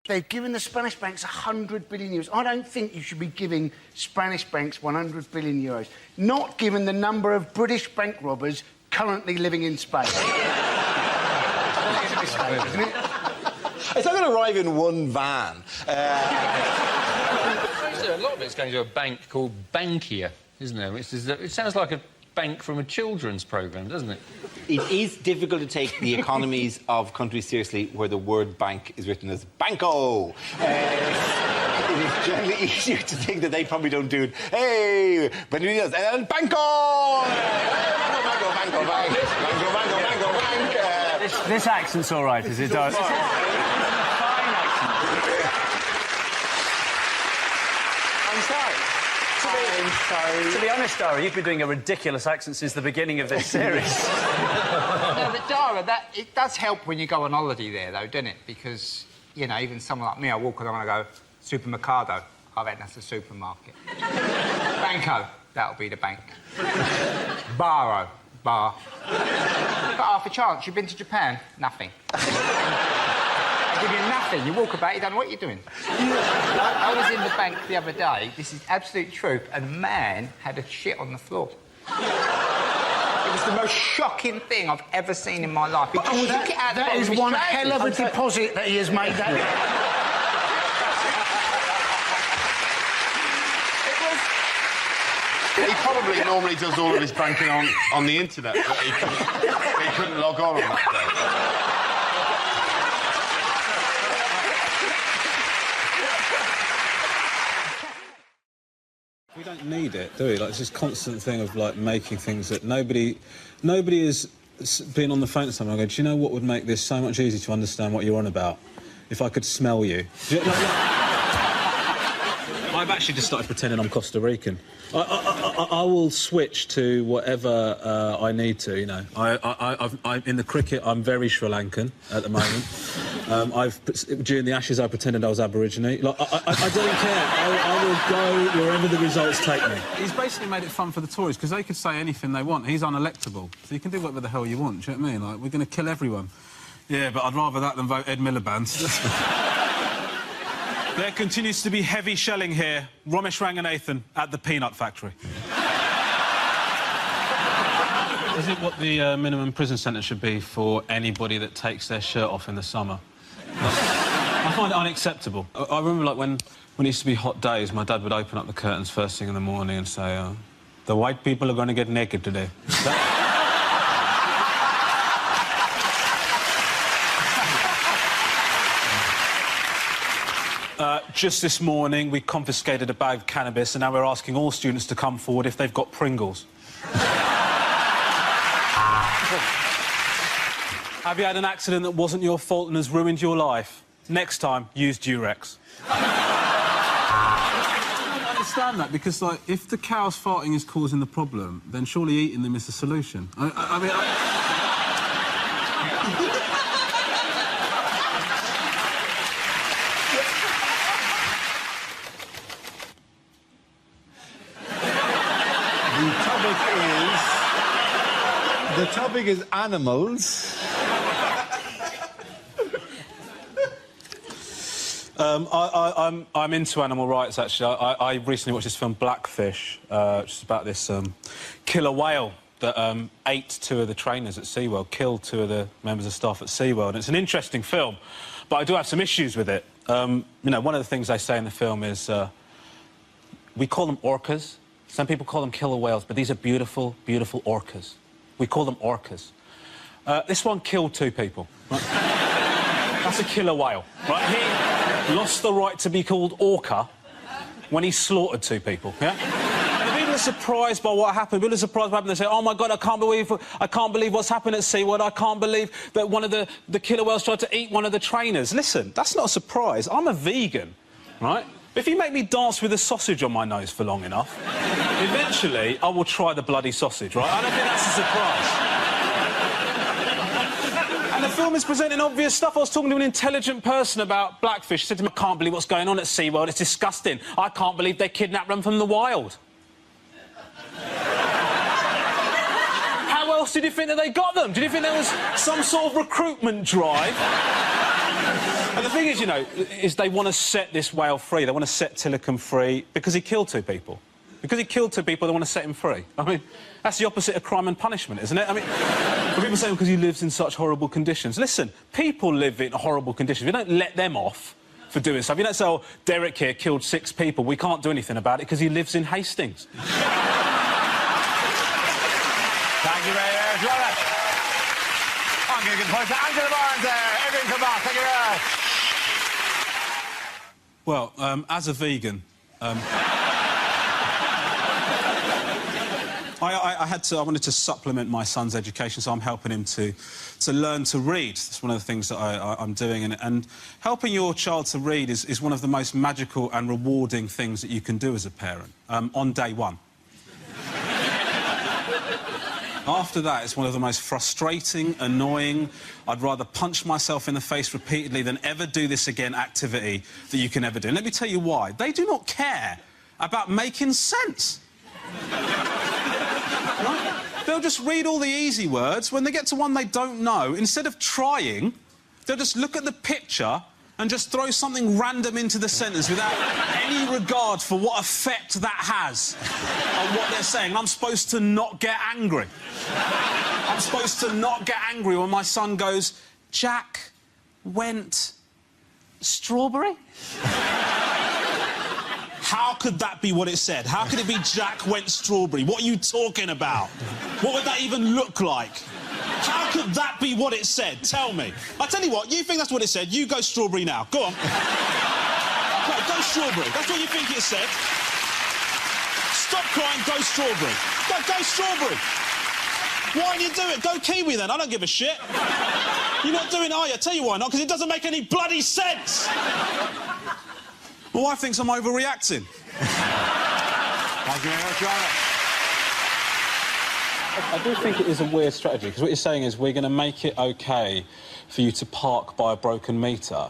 They've given the Spanish banks 100 billion euros. I don't think you should be giving Spanish banks 100 billion euros, not given the number of British bank robbers currently living in Spain. It's a mistake, isn't it? It's not going to arrive in one van. A lot of it's going to a bank called Bankia, isn't there? It sounds like a bank from a children's programme, doesn't it? It is difficult to take the economies of countries seriously where the word bank is written as banco. It is generally easier to think that they probably don't do it. Hey, Benvenidos, el banco! Banco, banco, banco, banco, banco, banco, banco. This accent's all right, is it? Fine accent. I'm sorry. To be honest, Dara, you've been doing a ridiculous accent since the beginning of this series. No, but Dara, it does help when you go on holiday there, though, doesn't it? Because, you know, even someone like me, I walk along and I go, supermercado. I reckon that's a supermarket. Banco, that'll be the bank. Baro, bar. You've got half a chance. You've been to Japan? Nothing. I give you nothing. You walk about, you don't know what you're doing. I was in the bank the other day, this is absolute truth, and a man had a shit on the floor. It was the most shocking thing I've ever seen in my life. That is one hell of a deposit that he has made. He probably normally does all of his banking on the internet, but he couldn't log on that day. We don't need it, do we? Like, it's this constant thing of, like, making things that nobody has been on the phone to someone and go, do you know what would make this so much easier to understand what you're on about? If I could smell you. I've actually just started pretending I'm Costa Rican. I will switch to whatever I need to, you know. In the cricket, I'm very Sri Lankan at the moment. During the Ashes, I pretended I was Aborigine. Like, I don't care. I will go wherever the results take me. He's basically made it fun for the Tories, because they could say anything they want. He's unelectable, so you can do whatever the hell you want, do you know what I mean? Like, we're going to kill everyone. Yeah, but I'd rather that than vote Ed Miliband. There continues to be heavy shelling here. Ramesh Ranganathan at the peanut factory. Is it what the minimum prison sentence should be for anybody that takes their shirt off in the summer? I find it unacceptable. I remember, like, when it used to be hot days, my dad would open up the curtains first thing in the morning and say, the white people are going to get naked today. Just this morning, we confiscated a bag of cannabis, and now we're asking all students to come forward if they've got Pringles. Have you had an accident that wasn't your fault and has ruined your life? Next time, use Durex. I don't understand that, because, like, if the cows farting is causing the problem, then surely eating them is the solution. I mean... The topic is animals. I'm into animal rights, actually. I recently watched this film, Blackfish, which is about this killer whale that ate two of the trainers at SeaWorld, killed two of the members of staff at SeaWorld. And it's an interesting film, but I do have some issues with it. You know, one of the things they say in the film is we call them orcas. Some people call them killer whales, but these are beautiful, beautiful orcas. We call them orcas. This one killed two people. Right? That's a killer whale, right? He lost the right to be called orca when he slaughtered two people, yeah? And people are surprised by what happened. People are surprised by what happened. They say, oh, my God, I can't believe what's happened at SeaWorld. I can't believe that one of the killer whales tried to eat one of the trainers. Listen, that's not a surprise. I'm a vegan, right? If you make me dance with a sausage on my nose for long enough, eventually I will try the bloody sausage, right? I don't think that's a surprise. And the film is presenting obvious stuff. I was talking to an intelligent person about Blackfish. He said to me, I can't believe what's going on at SeaWorld. It's disgusting. I can't believe they kidnapped them from the wild. How else did you think that they got them? Did you think there was some sort of recruitment drive? And the thing is, you know, is they want to set this whale free. They want to set Tilikum free because he killed 2 people. Because he killed 2 people, they want to set him free. I mean, that's the opposite of crime and punishment, isn't it? I mean, people say because he lives in such horrible conditions. Listen, people live in horrible conditions. We don't let them off for doing stuff. You don't say, oh, Derek here killed 6 people. We can't do anything about it because he lives in Hastings. Thank you very much, Robert. I'm going to give the point to Angela Barnes there. Everything come back. Thank you very much. Well, as a vegan... I wanted to supplement my son's education, so I'm helping him to learn to read. It's one of the things that I'm doing, and helping your child to read is one of the most magical and rewarding things that you can do as a parent, on day 1. After that, it's one of the most frustrating, annoying, I'd rather punch myself in the face repeatedly than ever do this again activity that you can ever do. And let me tell you why. They do not care about making sense. They'll just read all the easy words. When they get to one they don't know, instead of trying, they'll just look at the picture and just throw something random into the sentence without any regard for what effect that has on what they're saying. And I'm supposed to not get angry. I'm supposed to not get angry when my son goes, Jack went strawberry? How could that be what it said? How could it be Jack went strawberry? What are you talking about? What would that even look like? How could that be what it said? Tell me. I tell you what, you think that's what it said, you go strawberry now. Go on. No, go strawberry. That's what you think it said. Stop crying, go strawberry. Go strawberry. Why do you do it? Go kiwi then, I don't give a shit. You're not doing it, are you? I tell you why not, because it doesn't make any bloody sense. My wife thinks I'm overreacting. Thank you very much, Robert. I do think it is a weird strategy, because what you're saying is we're going to make it OK for you to park by a broken meter.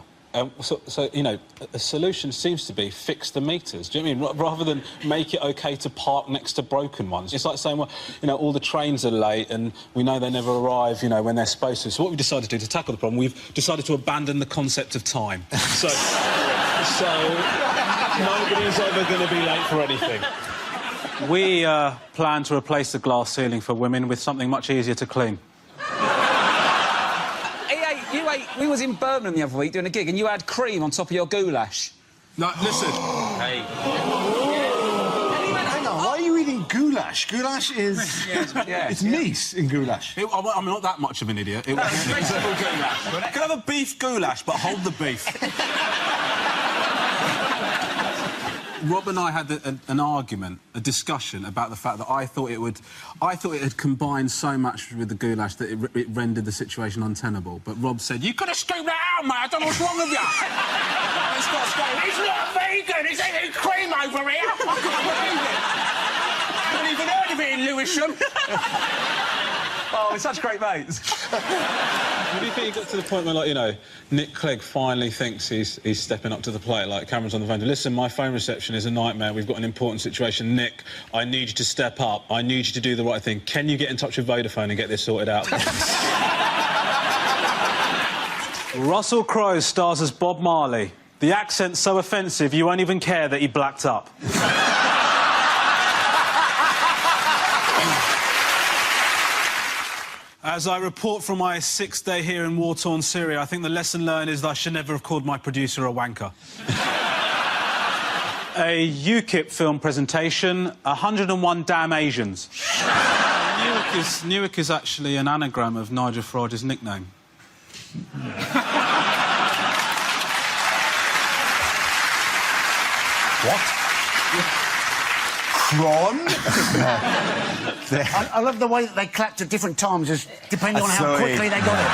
So, you know, a solution seems to be fix the meters. Do you know what I mean? Rather than make it OK to park next to broken ones. It's like saying, well, you know, all the trains are late and we know they never arrive, you know, when they're supposed to. So what we've decided to do to tackle the problem, we've decided to abandon the concept of time. So nobody's ever going to be late for anything. We plan to replace the glass ceiling for women with something much easier to clean. We was in Birmingham the other week doing a gig and you had cream on top of your goulash. No, listen. Hey. Hang on, why are you eating goulash? Goulash is... it's meat in goulash. I'm not that much of an idiot. It was vegetable goulash. Can I have a beef goulash, but hold the beef? Rob and I had an argument, a discussion about the fact that I thought it had combined so much with the goulash that it rendered the situation untenable. But Rob said, "You could have scooped that out, mate. I don't know what's wrong with you." He's not vegan. He's eating cream over here. I can't believe it. I haven't even heard of it in Lewisham. Oh, we're such great mates. Do you think you got to the point where, like, you know, Nick Clegg finally thinks he's stepping up to the plate, like Cameron's on the phone? Listen, my phone reception is a nightmare. We've got an important situation. Nick, I need you to step up. I need you to do the right thing. Can you get in touch with Vodafone and get this sorted out? Russell Crowe stars as Bob Marley. The accent's so offensive you won't even care that he blacked up. As I report from my 6th day here in war-torn Syria, I think the lesson learned is that I should never have called my producer a wanker. A UKIP film presentation, 101 damn Asians. Newark is actually an anagram of Nigel Farage's nickname. What? Cron? I love the way that they clapped at different times, depending on how quickly they got it.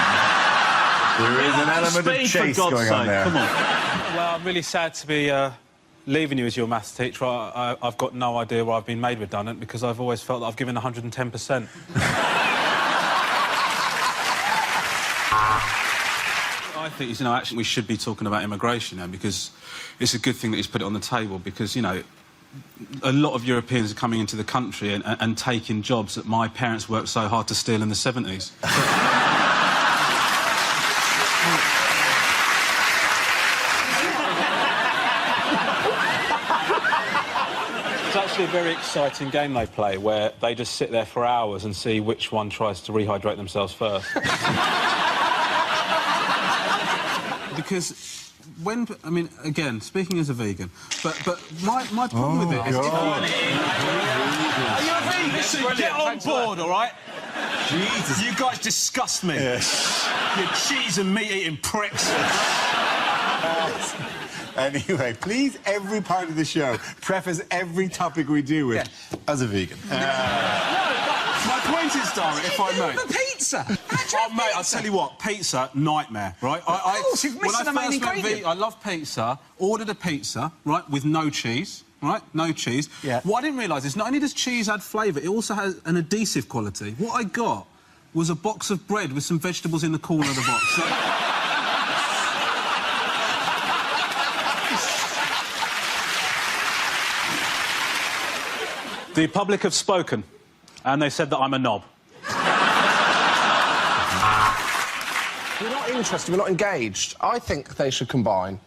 There is an element of chase going on there. Come on. Well, I'm really sad to be leaving you as your maths teacher. I've got no idea why I've been made redundant, because I've always felt that I've given 110%. I think, you know, actually we should be talking about immigration now, because it's a good thing that he's put it on the table, because, you know, a lot of Europeans are coming into the country and taking jobs that my parents worked so hard to steal in the 70s. actually a very exciting game they play where they just sit there for hours and see which one tries to rehydrate themselves first. Because when... I mean, again, speaking as a vegan, but my problem with it is... Are you a vegan? Listen, get on board, all right? Jesus. You guys disgust me. Yes. You cheese and meat-eating pricks. Anyway, please, every part of the show, preface every topic we do with, as a vegan. My point is, Dara, if I may... For pizza! Oh, mate, I'll tell you what, pizza, nightmare, right? Of course, you've missed the main ingredient. I love pizza, ordered a pizza, right, with no cheese, right? No cheese. Yeah. What I didn't realise is not only does cheese add flavour, it also has an adhesive quality. What I got was a box of bread with some vegetables in the corner of the box. So... The public have spoken, and they said that I'm a knob. We're not interested, we're not engaged. I think they should combine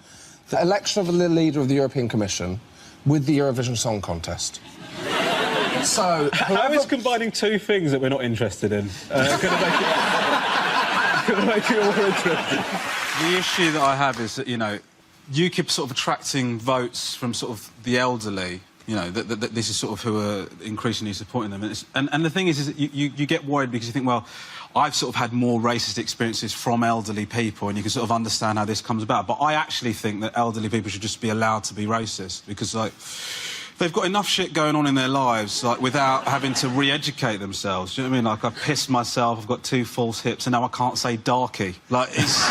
the election of the leader of the European Commission with the Eurovision Song Contest. So, How is combining two things that we're not interested in going to make it all interesting? The issue that I have is that, you know, UKIP sort of attracting votes from sort of the elderly. You know, that this is sort of who are increasingly supporting them. And the thing is that you get worried because you think, well, I've sort of had more racist experiences from elderly people, and you can sort of understand how this comes about. But I actually think that elderly people should just be allowed to be racist because, like, they've got enough shit going on in their lives, like, without having to re-educate themselves. Do you know what I mean? Like, I've pissed myself, I've got 2 false hips, and now I can't say darky. Like, it's...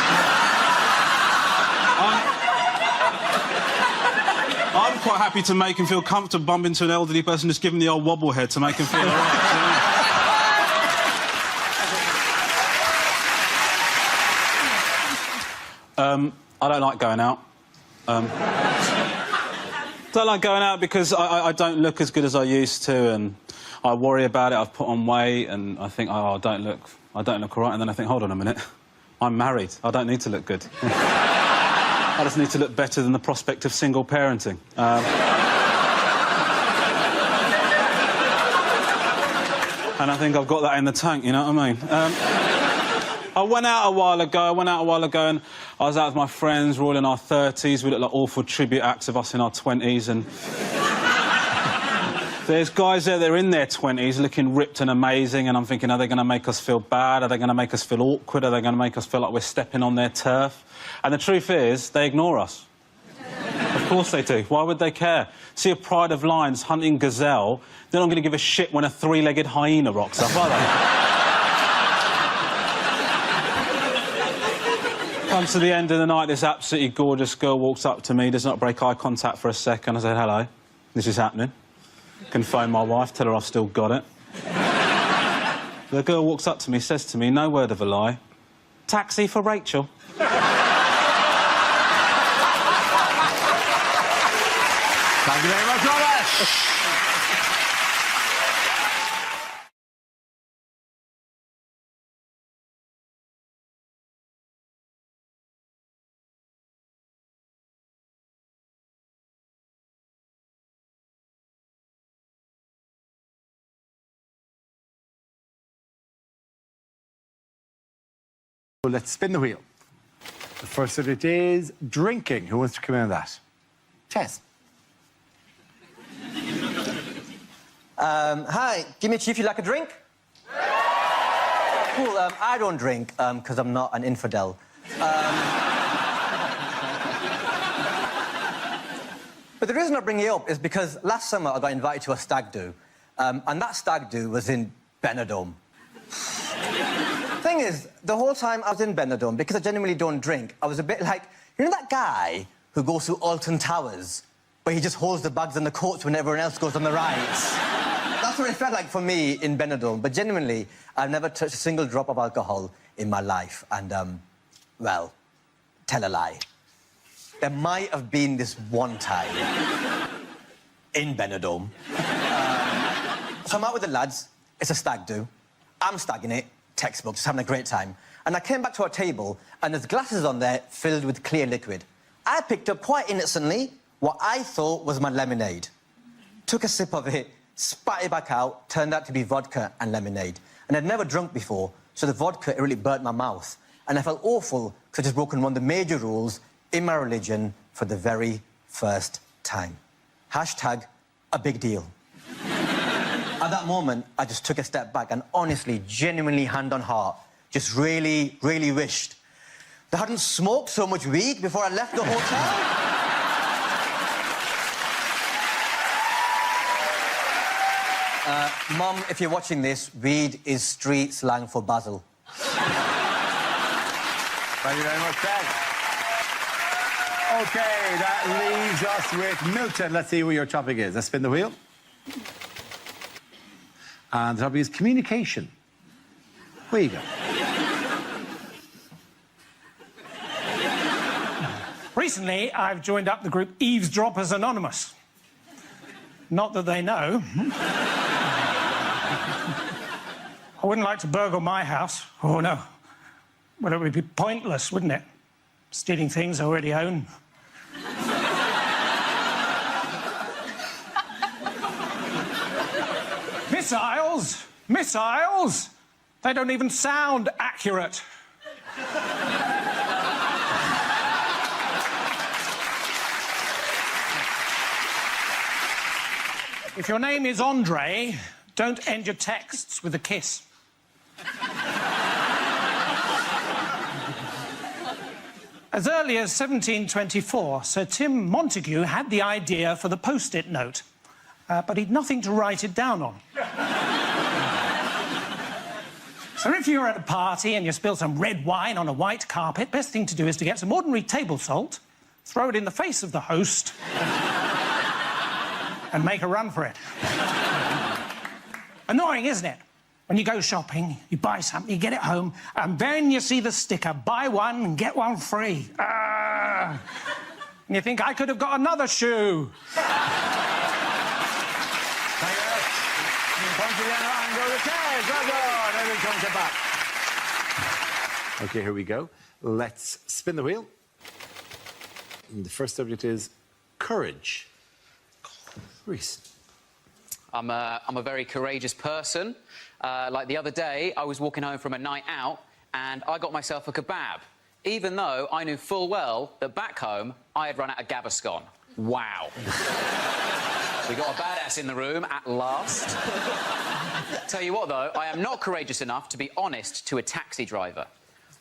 I'm quite happy to make him feel comfortable, bump into an elderly person, just give him the old wobble head to make him feel all right. I don't like going out. Don't like going out because I don't look as good as I used to, and I worry about it. I've put on weight, and I think, oh, I don't look all right. And then I think, hold on a minute, I'm married. I don't need to look good. I just need to look better than the prospect of single parenting. And I think I've got that in the tank, you know what I mean? I went out a while ago, and I was out with my friends. We're all in our 30s. We look like awful tribute acts of us in our 20s, and... There's guys there, they're in their 20s, looking ripped and amazing, and I'm thinking, are they going to make us feel bad? Are they going to make us feel awkward? Are they going to make us feel like we're stepping on their turf? And the truth is, they ignore us. Of course they do. Why would they care? See a pride of lions hunting gazelle, they're not going to give a shit when a 3-legged hyena rocks up, are they? Comes to the end of the night, this absolutely gorgeous girl walks up to me, does not break eye contact for a second. I said, hello, this is happening. Can phone my wife, tell her I've still got it. The girl walks up to me, says to me, no word of a lie, taxi for Rachel. Thank you very much, Robert. Well, let's spin the wheel. The first of it is drinking. Who wants to come in on that? Tess. Hi, give me a chief, you like a drink? Cool, I don't drink, because I'm not an infidel. But the reason I bring it up is because last summer I got invited to a stag do, and that stag do was in Benidorm. Thing is, the whole time I was in Benidorm, because I genuinely don't drink, I was a bit like, you know that guy who goes through Alton Towers, but he just holds the bags and the coats when everyone else goes on the rides? That's what it felt like for me in Benidorm. But genuinely, I've never touched a single drop of alcohol in my life. And, well, tell a lie. There might have been this one time in Benidorm. So I'm out with the lads. It's a stag do. I'm stagging it. Textbook, just having a great time. And I came back to our table, and there's glasses on there filled with clear liquid. I picked up quite innocently what I thought was my lemonade. took a sip of it, spat it back out, turned out to be vodka and lemonade. And I'd never drunk before, so the vodka, it really burnt my mouth. And I felt awful because I'd just broken one of the major rules in my religion for the very first time. Hashtag a big deal. At that moment, I just took a step back and honestly, genuinely, hand on heart, just really, really wished that I hadn't smoked so much weed before I left the hotel. Mum, if you're watching this, weed is street slang for Basil. Thank you very much, Ben. OK, that leaves us with Milton. Let's see what your topic is. Let's spin the wheel. And the topic is communication. Where you go? Recently, I've joined up the group Eavesdroppers Anonymous. Not that they know. I wouldn't like to burgle my house. Oh, no. Well, it would be pointless, wouldn't it? Stealing things I already own. Missiles! Missiles! They don't even sound accurate. If your name is Andre, don't end your texts with a kiss. As early as 1724, Sir Tim Montague had the idea for the post-it note, but he'd nothing to write it down on. So if you're at a party and you spill some red wine on a white carpet, best thing to do is to get some ordinary table salt, throw it in the face of the host, and make a run for it. Annoying, isn't it? When you go shopping, you buy something, you get it home, and then you see the sticker, buy one and get one free. And you think, I could have got another shoe. Thank you. Once again, and go to Tez. Well done. Everyone comes back. OK, here we go. Let's spin the wheel. And the first subject is courage. Reese. I'm a very courageous person. Like the other day, I was walking home from a night out and I got myself a kebab, even though I knew full well that back home I had run out of Gaviscon. Wow. We got a badass in the room at last. Tell you what, though, I am not courageous enough to be honest to a taxi driver.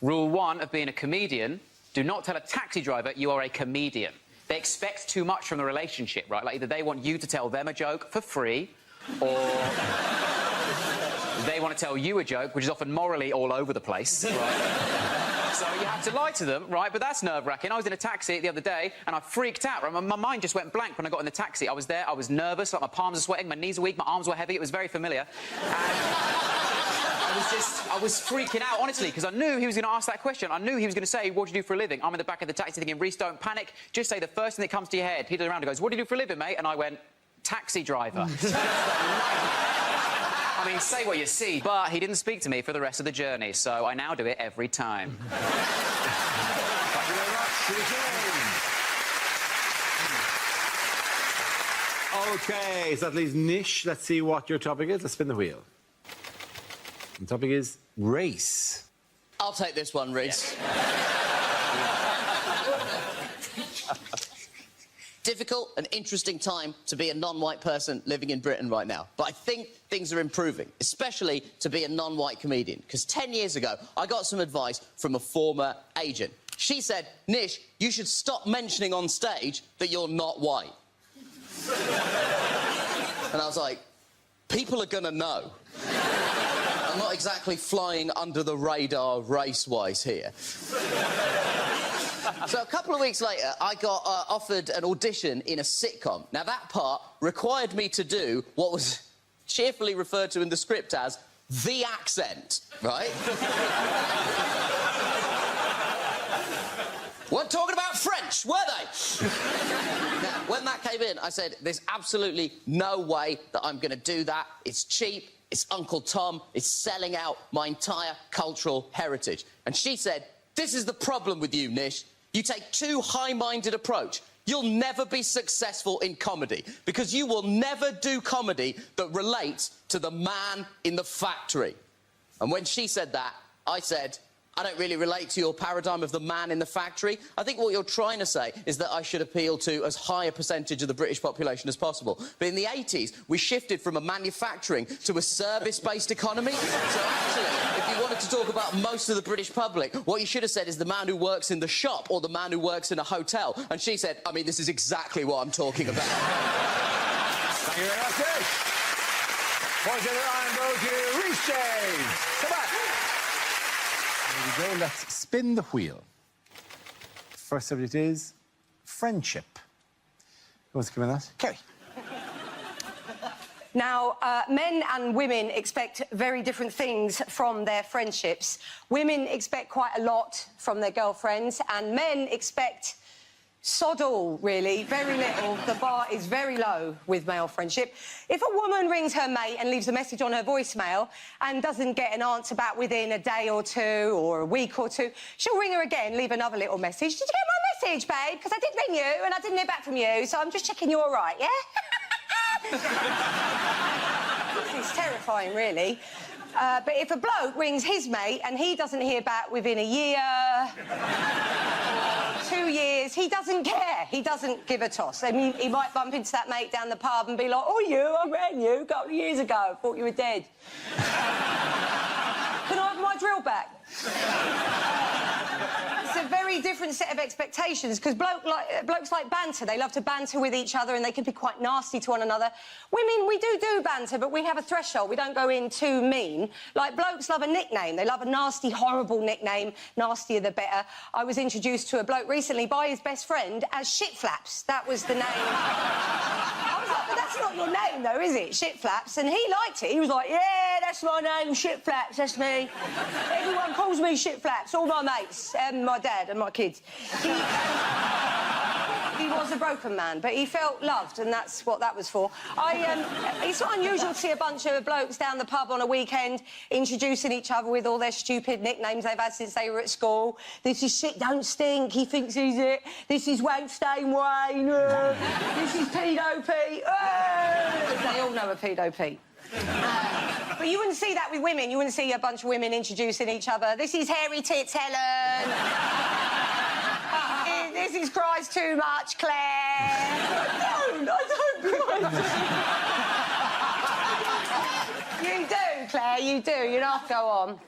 Rule 1 of being a comedian, do not tell a taxi driver you are a comedian. They expect too much from the relationship, right? Like, either they want you to tell them a joke for free, or they want to tell you a joke, which is often morally all over the place, right? So you have to lie to them, right? But that's nerve-wracking. I was in a taxi the other day, and I freaked out, right? My mind just went blank when I got in the taxi. I was there, I was nervous, like my palms were sweating, my knees were weak, my arms were heavy. It was very familiar. And I was freaking out, honestly, because I knew he was going to ask that question. I knew he was going to say, what do you do for a living? I'm in the back of the taxi thinking, Reece, don't panic. Just say the first thing that comes to your head. He turned around and goes, what do you do for a living, mate? And I went, taxi driver. I mean, say what you see, but he didn't speak to me for the rest of the journey, so I now do it every time. Thank you very much. OK, so that leaves Nish. Let's see what your topic is. Let's spin the wheel. The topic is race. I'll take this one, Reece. Difficult and interesting time to be a non-white person living in Britain right now. But I think things are improving, especially to be a non-white comedian. Because 10 years ago, I got some advice from a former agent. She said, Nish, you should stop mentioning on stage that you're not white. And I was like, people are gonna know. I'm not exactly flying under the radar race-wise here. So a couple of weeks later, I got offered an audition in a sitcom. Now, that part required me to do what was cheerfully referred to in the script as the accent, right? Weren't talking about French, were they? Now, when that came in, I said, there's absolutely no way that I'm going to do that. It's cheap, it's Uncle Tom, it's selling out my entire cultural heritage. And she said, this is the problem with you, Nish. You take too high-minded approach. You'll never be successful in comedy because you will never do comedy that relates to the man in the factory. And when she said that, I said, I don't really relate to your paradigm of the man in the factory. I think what you're trying to say is that I should appeal to as high a percentage of the British population as possible. But in the 80s, we shifted from a manufacturing to a service-based economy. So actually, if you wanted to talk about most of the British public, what you should have said is the man who works in the shop or the man who works in a hotel. And she said, I mean, this is exactly what I'm talking about. Thank you very much, Dick. Points at the line go to Reece James. Come on. There we go. Let's spin the wheel. First subject is friendship. Who wants to come in that? Kerry. Now, men and women expect very different things from their friendships. Women expect quite a lot from their girlfriends, and men expect sod all, really, very little. The bar is very low with male friendship. If a woman rings her mate and leaves a message on her voicemail and doesn't get an answer back within a day or two or a week or two, she'll ring her again, leave another little message. Did you get my message, babe? Because I did ring you and I didn't hear back from you, so I'm just checking you're all right, yeah? It's terrifying, really. But if a bloke rings his mate and he doesn't hear back within a year, 2 years, he doesn't care. He doesn't give a toss. I mean, he might bump into that mate down the pub and be like, oh, I rang you a couple of years ago. Thought you were dead. Can I have my drill back? It's a very different set of expectations, because blokes like banter. They love to banter with each other and they can be quite nasty to one another. Women, we do banter, but we have a threshold. We don't go in too mean. Like, blokes love a nickname. They love a nasty, horrible nickname. Nastier the better. I was introduced to a bloke recently by his best friend as Shitflaps. That was the name. I was like, but that's not your name, though, is it? Shitflaps. And he liked it. He was like, yeah, that's my name, Shitflaps, that's me. Everyone calls me Shitflaps, all my mates, and my dad and my kids. He was a broken man, but he felt loved, and that's what that was for. It's not unusual to see a bunch of blokes down the pub on a weekend introducing each other with all their stupid nicknames they've had since they were at school. This is Shit Don't Stink, he thinks he's it. This is Won't Stain Wayne. This is Pedo Pete. They all know a Pedo Pete. But you wouldn't see that with women. You wouldn't see a bunch of women introducing each other. This is Hairy Tits Helen. This is Cries Too Much Claire. I don't cry. You do, Claire, you do. You know, go on.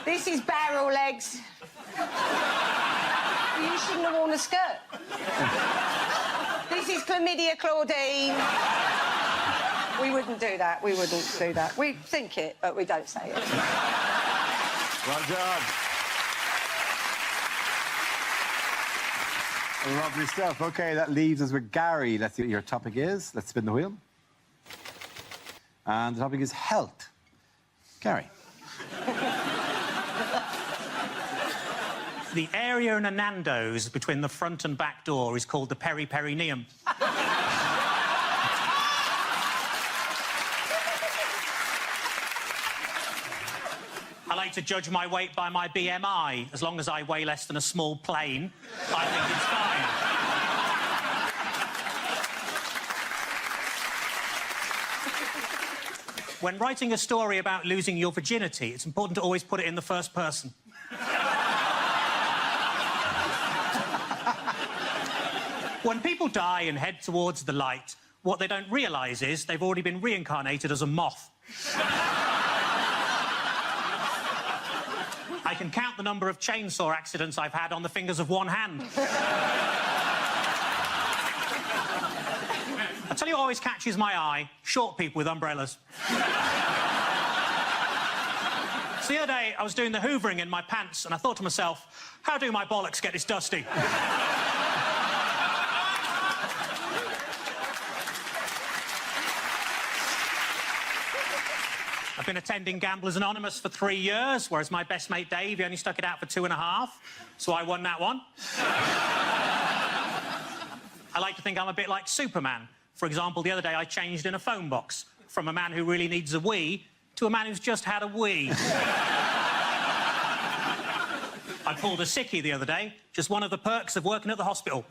This is Barrel Legs. You shouldn't have worn a skirt. This is Chlamydia Claudine. We wouldn't do that. We wouldn't do that. We think it, but we don't say it. Well done. Lovely stuff. OK, that leaves us with Gary. Let's see what your topic is. Let's spin the wheel. And the topic is health. Gary. The area in a Nando's between the front and back door is called the periperineum. I like to judge my weight by my BMI. As long as I weigh less than a small plane, I think it's fine. When writing a story about losing your virginity, it's important to always put it in the first person. When people die and head towards the light, what they don't realise is they've already been reincarnated as a moth. I can count the number of chainsaw accidents I've had on the fingers of one hand. I tell you what always catches my eye, short people with umbrellas. So the other day, I was doing the hoovering in my pants, and I thought to myself, how do my bollocks get this dusty? I've been attending Gamblers Anonymous for 3 years, whereas my best mate Dave, he only stuck it out for 2.5, so I won that one. I like to think I'm a bit like Superman. For example, the other day I changed in a phone box from a man who really needs a wee to a man who's just had a wee. I pulled a sickie the other day. Just one of the perks of working at the hospital.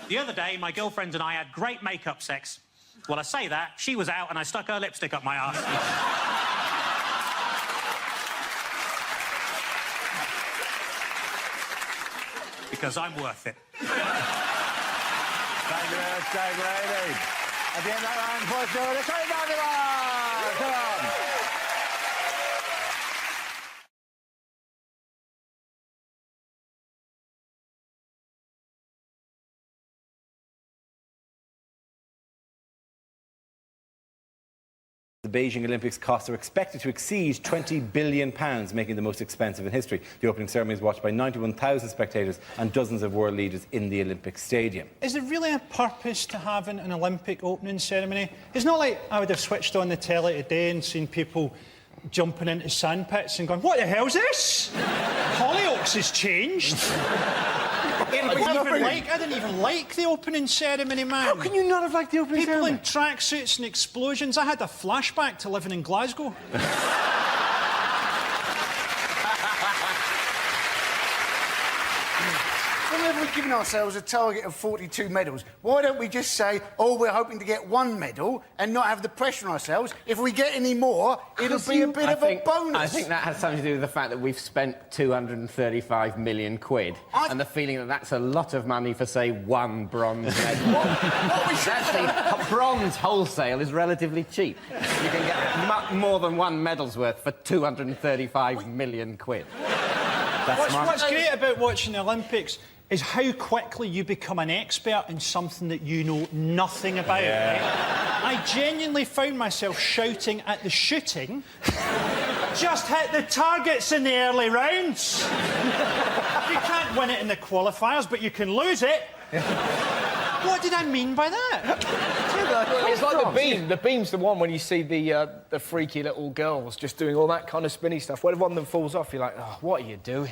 The other day, my girlfriend and I had great makeup sex. Well, I say that, she was out and I stuck her lipstick up my arse. Because I'm worth it. Thank you very much, Dave Lady. At the end of that round, for sure, the Come on! The Beijing Olympics costs are expected to exceed £20 billion, making the most expensive in history. The opening ceremony is watched by 91,000 spectators and dozens of world leaders in the Olympic Stadium. Is there really a purpose to having an Olympic opening ceremony? It's not like I would have switched on the telly today and seen people jumping into sandpits and going, what the hell's this? Hollyoaks has changed. I didn't even like the opening ceremony, man. How can you not have liked the opening ceremony? People in tracksuits and explosions. I had a flashback to living in Glasgow. Whenever we've given ourselves a target of 42 medals, why don't we just say, oh, we're hoping to get 1 medal and not have the pressure on ourselves? If we get any more, it'll be a bit of a bonus. I think that has something to do with the fact that we've spent 235 million quid and the feeling that that's a lot of money for, say, 1 bronze medal. What we should Actually, bronze wholesale is relatively cheap. You can get more than 1 medal's worth for 235 million quid. What's great about watching the Olympics is how quickly you become an expert in something that you know nothing about. Right? I genuinely found myself shouting at the shooting, just hit the targets in the early rounds. You can't win it in the qualifiers, but you can lose it. What did I mean by that? It's like the beam. The beam's the one when you see the freaky little girls just doing all that kind of spinny stuff. When one of them falls off, you're like, oh, what are you doing?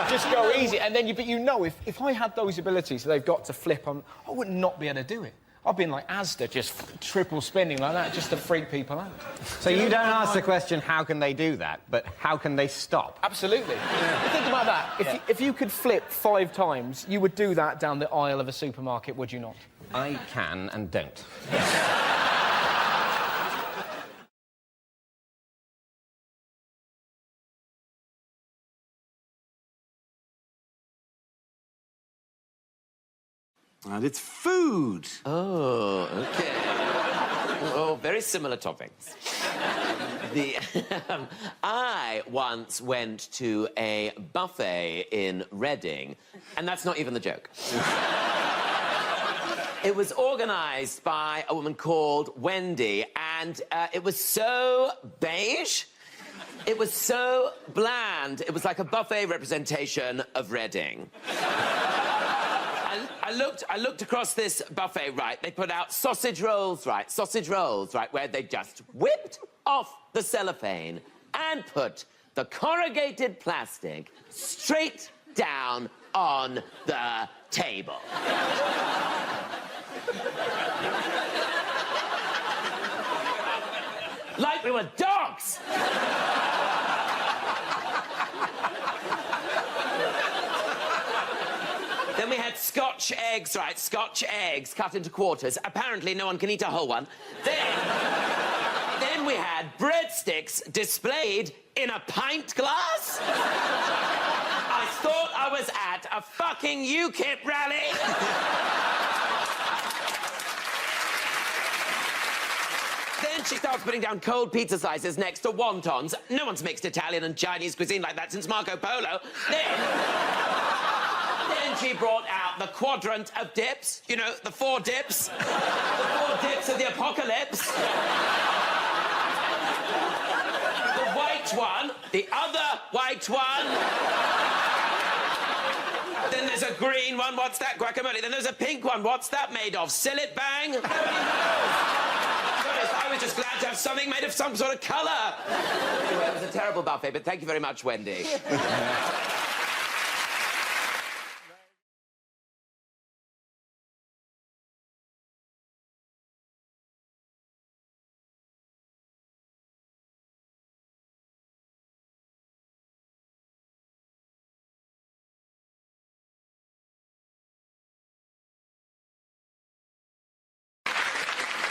Just go easy. And then but you know, if I had those abilities, they've got to flip, I would not be able to do it. I've been like Asda, just triple spinning like that, just to freak people out. So you don't ask the question, how can they do that, but how can they stop? Absolutely. Yeah. Think about that. If you could flip 5 times, you would do that down the aisle of a supermarket, would you not? I can and don't. And it's food. Oh, OK. Oh, very similar topics. I once went to a buffet in Reading, and that's not even the joke. It was organised by a woman called Wendy, and it was so beige. It was so bland. It was like a buffet representation of Reading. I looked across this buffet, right? They put out sausage rolls, right? Where they just whipped off the cellophane and put the corrugated plastic straight down on the table. Like we were dogs! Then we had Scotch eggs, right? Scotch eggs cut into quarters. Apparently no one can eat a whole one. Then we had breadsticks displayed in a pint glass. I thought I was at a fucking UKIP rally. Then she starts putting down cold pizza slices next to wontons. No one's mixed Italian and Chinese cuisine like that since Marco Polo. Then she brought out the quadrant of dips. You know, the 4 dips. The 4 dips of the apocalypse. The white one. The other white one. Then there's a green one. What's that? Guacamole. Then there's a pink one. What's that made of? Sillet bang? I was just glad to have something made of some sort of colour. Anyway, it was a terrible buffet, but thank you very much, Wendy.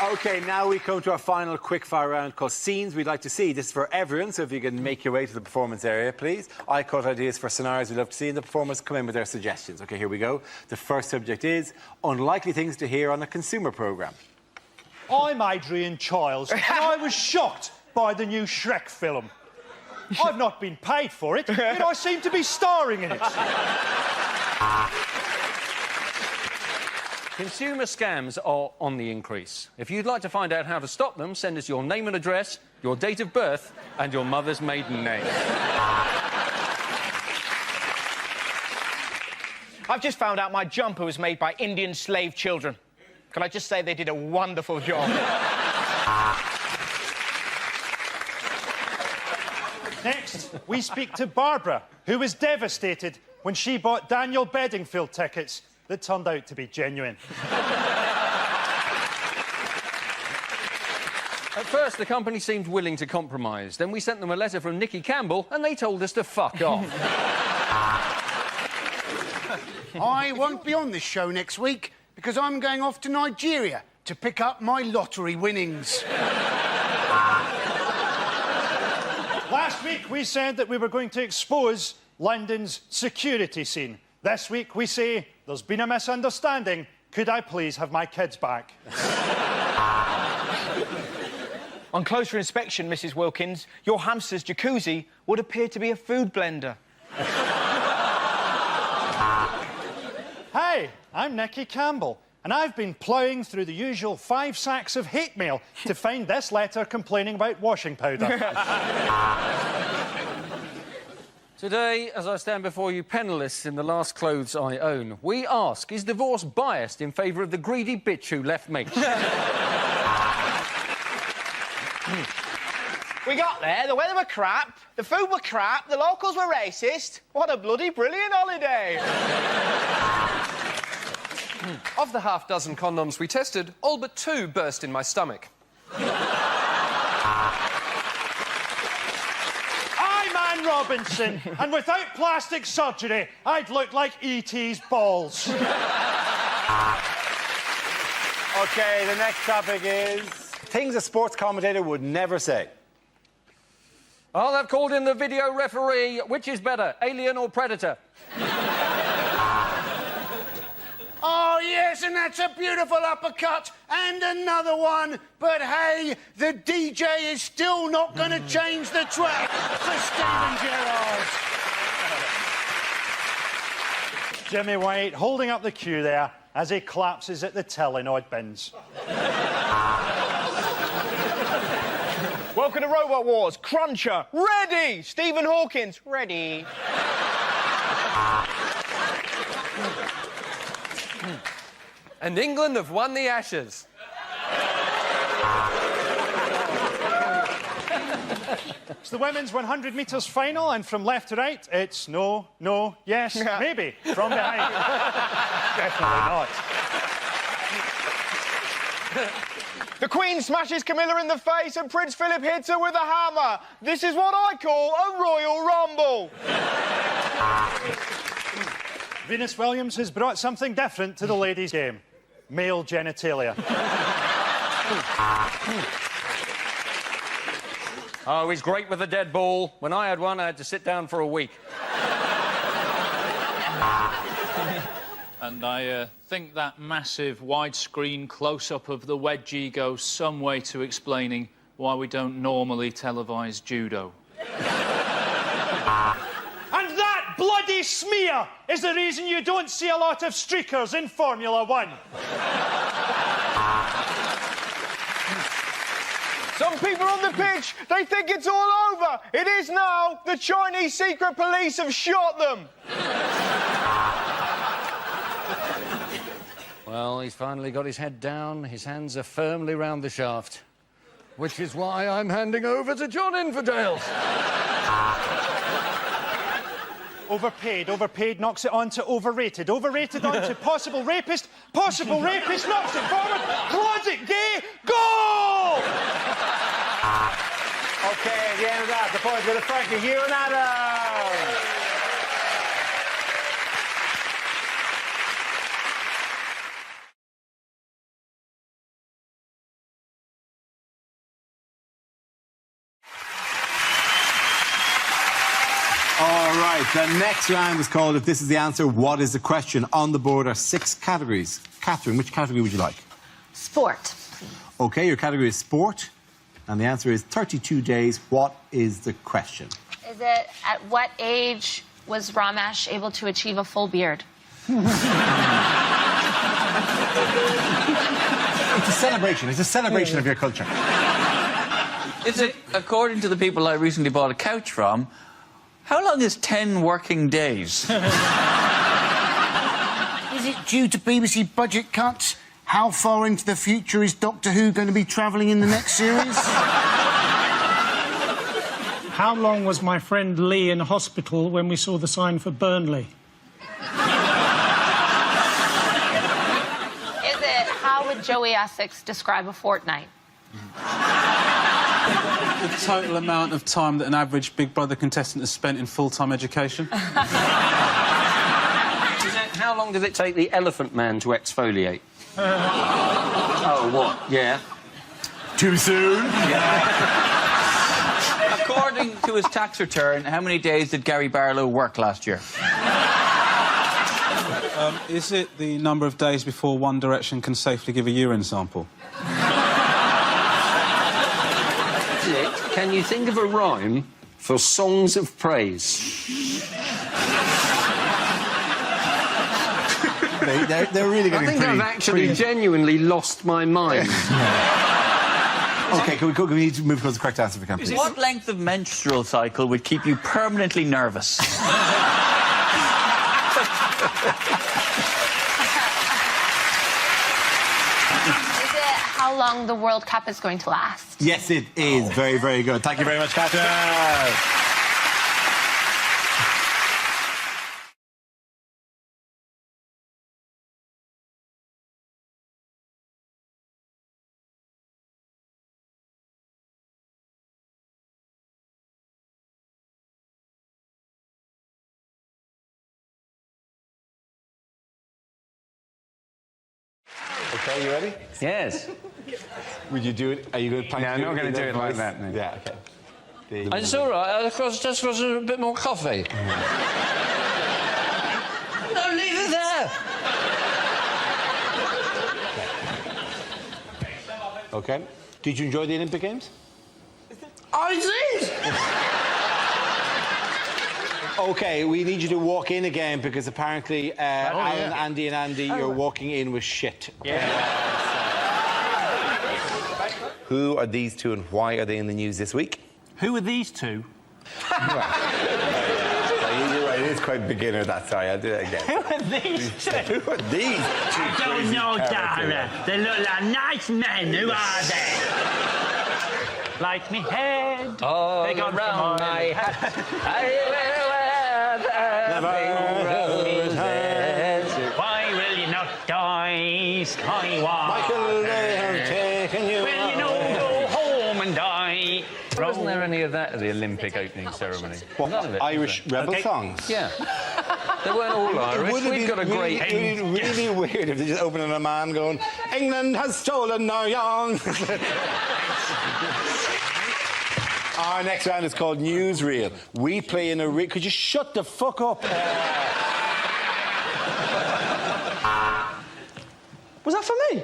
OK, now we come to our final quick-fire round called Scenes We'd Like to See. This is for everyone, so if you can make your way to the performance area, please. I caught ideas for scenarios we'd love to see, and the performers come in with their suggestions. OK, here we go. The first subject is unlikely things to hear on a consumer programme. I'm Adrian Childs, and I was shocked by the new Shrek film. I've not been paid for it, yet I seem to be starring in it. Consumer scams are on the increase. If you'd like to find out how to stop them, send us your name and address, your date of birth, and your mother's maiden name. I've just found out my jumper was made by Indian slave children. Can I just say they did a wonderful job? Next, we speak to Barbara, who was devastated when she bought Daniel Bedingfield tickets that turned out to be genuine. At first, the company seemed willing to compromise. Then we sent them a letter from Nicky Campbell, and they told us to fuck off. I won't be on this show next week because I'm going off to Nigeria to pick up my lottery winnings. Last week, we said that we were going to expose London's security scene. This week, we say, there's been a misunderstanding. Could I please have my kids back? On closer inspection, Mrs. Wilkins, your hamster's jacuzzi would appear to be a food blender. Hi, I'm Nicky Campbell, and I've been ploughing through the usual 5 sacks of hate mail to find this letter complaining about washing powder. Today, as I stand before you penniless in the last clothes I own, we ask, is divorce biased in favour of the greedy bitch who left me? We got there, the weather were crap, the food were crap, the locals were racist. What a bloody brilliant holiday! Of the half-dozen condoms we tested, all but 2 burst in my stomach. I'm Anne Robinson, and without plastic surgery, I'd look like E.T.'s balls. OK, the next topic is things a sports commentator would never say. Oh, they've called in the video referee. Which is better, Alien or Predator? Oh, yes, and that's a beautiful uppercut. And another one. But, hey, the DJ is still not going to change the track for Steven Gerrard. Jimmy White holding up the cue there as he collapses at the Telenoid bins. Welcome to Robot Wars. Cruncher, ready! Stephen Hawkins, ready. And England have won the Ashes. It's the women's 100 metres final, and from left to right, it's no, no, yes, maybe, from behind. Definitely not. The Queen smashes Camilla in the face and Prince Philip hits her with a hammer. This is what I call a Royal Rumble. Venus Williams has brought something different to the ladies' game. Male genitalia. Oh, he's great with a dead ball. When I had one, I had to sit down for a week. And I think that massive widescreen close-up of the wedgie goes some way to explaining why we don't normally televise judo. And that bloody smear is the reason you don't see a lot of streakers in Formula 1. Some people on the pitch, they think it's all over. It is now. The Chinese secret police have shot them. Well, he's finally got his head down. His hands are firmly round the shaft. Which is why I'm handing over to John Infidel. Overpaid knocks it on to overrated. Overrated on to possible rapist knocks it forward. Closet gay, goal! OK, at the end of that, the points go to Frankie, Hugh and Adam. All right, the next round is called If This Is the Answer, What Is the Question? On the board are 6 categories. Catherine, which category would you like? Sport. OK, your category is sport. And the answer is 32 days. What is the question? Is it at what age was Ramesh able to achieve a full beard? It's a celebration. It's a celebration of your culture. Is it, according to the people I recently bought a couch from, how long is 10 working days? Is it due to BBC budget cuts? How far into the future is Doctor Who going to be travelling in the next series? How long was my friend Lee in hospital when we saw the sign for Burnley? Is it how would Joey Essex describe a fortnight? The total amount of time that an average Big Brother contestant has spent in full-time education. How long does it take the Elephant Man to exfoliate? Oh, what? Yeah. Too soon? Yeah. According to his tax return, how many days did Gary Barlow work last year? Is it the number of days before One Direction can safely give a urine sample? Can you think of a rhyme for songs of praise? They're really getting I think I've actually genuinely lost my mind. OK, we need to move towards the correct answer if we can, please. What length of menstrual cycle would keep you permanently nervous? How long the World Cup is going to last? Yes, it is. Very, very good. Thank you very much, Catherine. OK, you ready? Yes. Would you do it? Are you going to... No, I'm not going to do it like that, no. Yeah, OK. It's all right. Just got a bit more coffee. No, leave it there. OK. Did you enjoy the Olympic Games? I did! OK, we need you to walk in again because apparently Alan, Andy and Andy, you're walking in with shit. Who are these two and why are they in the news this week? Who are these two? You're right, it is quite beginner, that. Sorry, I'll do it again. Who are these two? Who are these two? I don't know, Dara. They look like nice men. Who are they? Like me head. Oh, they got around my head. Why will you not die, Skywalker? Michael, they have taken you. Will you not go home and die? Wasn't there any of that at the Olympic opening ceremony? What, none of it. Irish rebel songs? Yeah. They weren't all Irish. We've got a great... It would really weird if they just opened on a man going, England has stolen our young. Our next round is called Newsreel. We play in a... Could you shut the fuck up? Was that for me?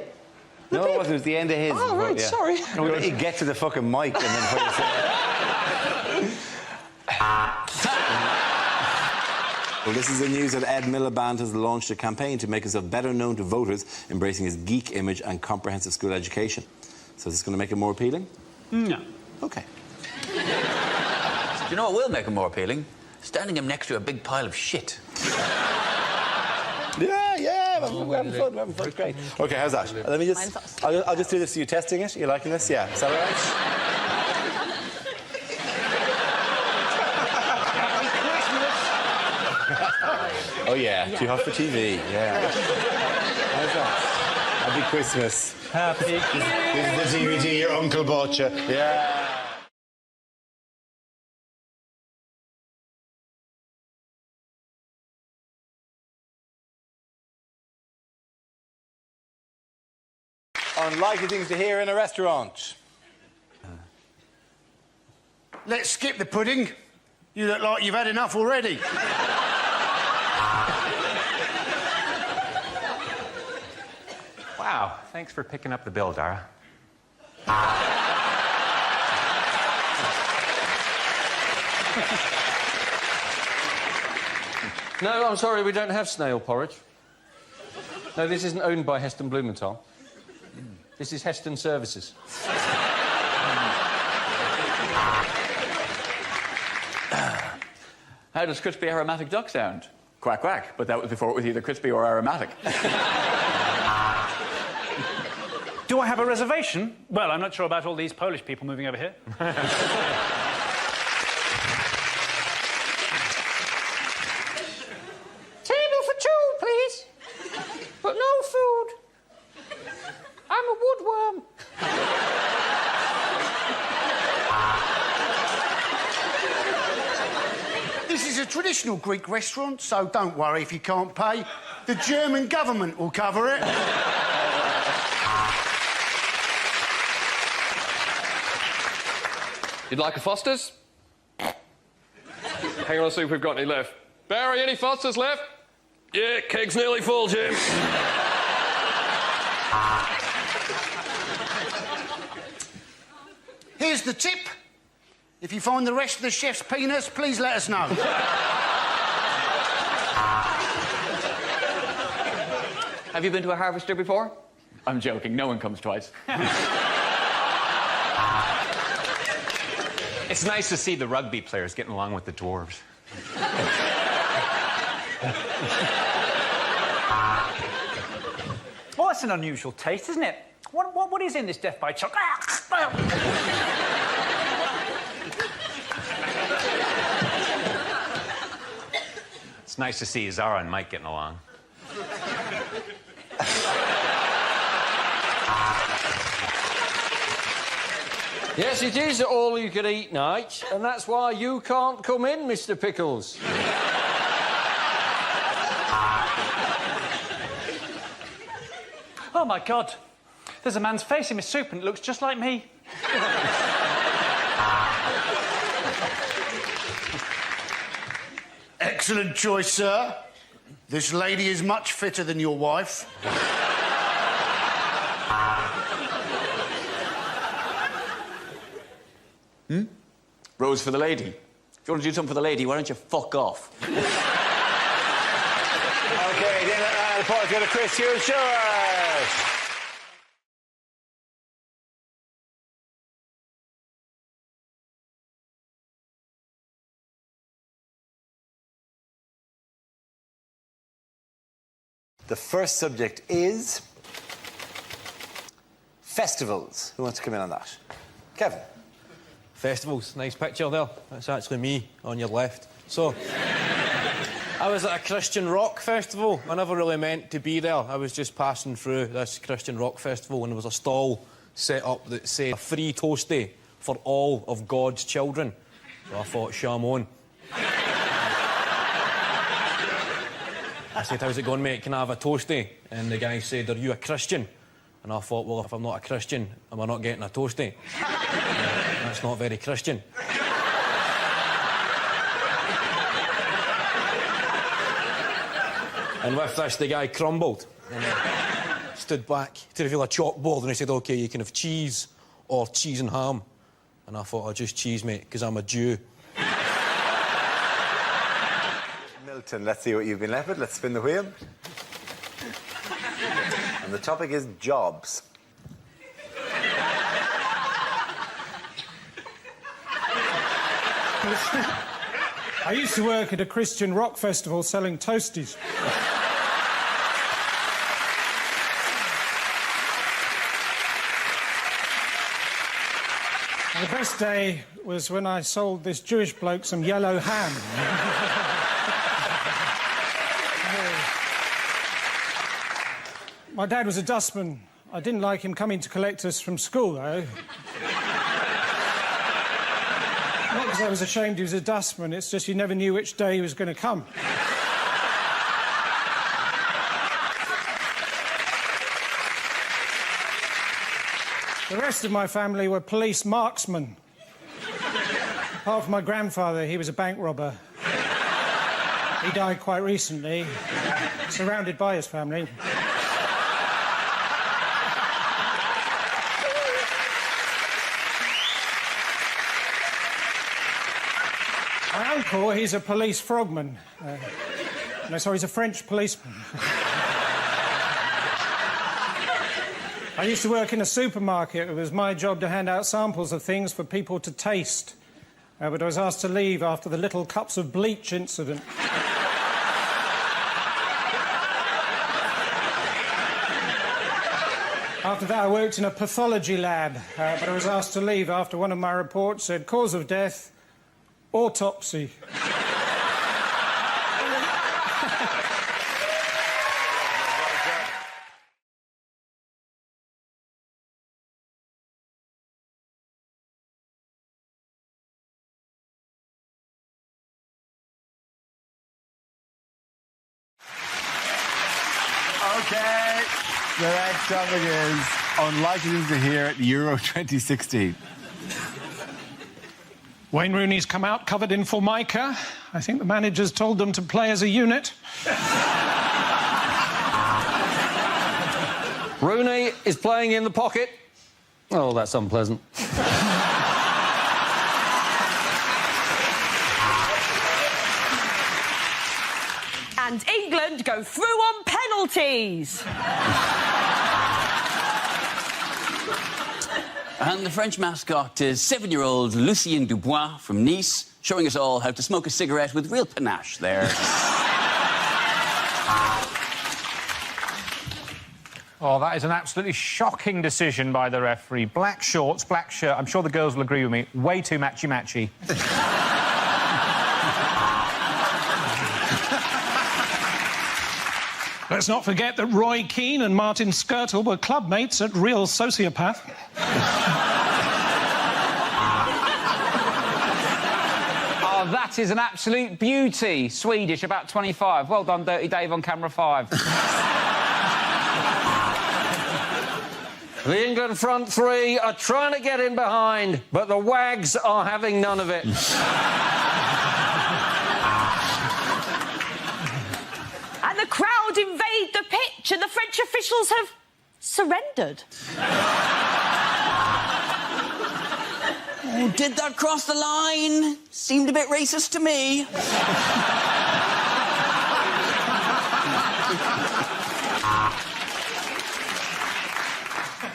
No, it wasn't. It was the end of his. Oh, right, sorry. No, you get to the fucking mic and then put it. Well, this is the news that Ed Miliband has launched a campaign to make himself better known to voters, embracing his geek image and comprehensive school education. So is this going to make it more appealing? No. OK. Do you know what will make him more appealing? Standing him next to a big pile of shit. Yeah, we're having fun, it's great. OK, how's that? Let me just... I'll just do this. Are you testing it? You liking this? Yeah. Is that all right? Oh, yeah. Too hot for TV. Yeah. How's that? Happy Christmas. Happy Christmas. This is the DVD your uncle bought you. Yeah. Unlikely things to hear in a restaurant. Let's skip the pudding. You look like you've had enough already. Wow, thanks for picking up the bill, Dara. No, I'm sorry, we don't have snail porridge. No, this isn't owned by Heston Blumenthal. This is Heston Services. How does crispy aromatic duck sound? Quack, quack. But that was before it was either crispy or aromatic. Do I have a reservation? Well, I'm not sure about all these Polish people moving over here. Table for two, please. But no food. I'm a woodworm. This is a traditional Greek restaurant, so don't worry if you can't pay. The German government will cover it. You'd like a Foster's? Hang on, I'll see if we've got any left. Barry, any Foster's left? Yeah, keg's nearly full, Jim. Here's the tip. If you find the rest of the chef's peanuts, please let us know. Have you been to a harvester before? I'm joking, no one comes twice. It's nice to see the rugby players getting along with the dwarves. Well, that's an unusual taste, isn't it? What is in this death by chocolate? It's nice to see Zara and Mike getting along. Yes, it is all-you-can-eat night, and that's why you can't come in, Mr. Pickles. Oh, my God. There's a man's face in my soup and it looks just like me. Excellent choice, sir. This lady is much fitter than your wife. Rose for the lady. If you want to do something for the lady, why don't you fuck off? OK, then the point go to Chris Hughes. The first subject is festivals. Who wants to come in on that? Kevin. Festivals, nice picture there. That's actually me on your left. So, I was at a Christian rock festival. I never really meant to be there. I was just passing through this Christian rock festival and there was a stall set up that said a free toastie for all of God's children. So I thought, shame on. I said, how's it going, mate? Can I have a toastie? And the guy said, are you a Christian? And I thought, well, if I'm not a Christian, am I not getting a toastie? That's not very Christian. And with this, the guy crumbled and stood back to reveal a chalkboard and he said, OK, you can have cheese or cheese and ham. And I thought, I'll just cheese, mate, because I'm a Jew. Milton, let's see what you've been left with. Let's spin the wheel. And the topic is jobs. I used to work at a Christian rock festival selling toasties. The best day was when I sold this Jewish bloke some yellow ham. My dad was a dustman. I didn't like him coming to collect us from school, though. Not because I was ashamed he was a dustman, it's just you never knew which day he was going to come. The rest of my family were police marksmen. Apart from my grandfather, he was a bank robber. He died quite recently, surrounded by his family. My uncle, he's a police frogman. No, sorry, he's a French policeman. I used to work in a supermarket. It was my job to hand out samples of things for people to taste. But I was asked to leave after the little cups of bleach incident. After that, I worked in a pathology lab, but I was asked to leave after one of my reports said cause of death, autopsy. OK, the next topic is unlikely to hear at Euro 2016. Wayne Rooney's come out covered in Formica. I think the managers told them to play as a unit. Rooney is playing in the pocket. Oh, that's unpleasant. And England go through on penalties. And the French mascot is 7-year-old Lucien Dubois from Nice, showing us all how to smoke a cigarette with real panache there. Oh, that is an absolutely shocking decision by the referee. Black shorts, black shirt. I'm sure the girls will agree with me. Way too matchy-matchy. Let's not forget that Roy Keane and Martin Skirtle were club mates at Real Sociopath. Oh, that is an absolute beauty. Swedish, about 25. Well done, Dirty Dave on camera 5. The England front three are trying to get in behind, but the Wags are having none of it. And the crowd invade the pitch and the French officials have surrendered. Oh, did that cross the line? Seemed a bit racist to me.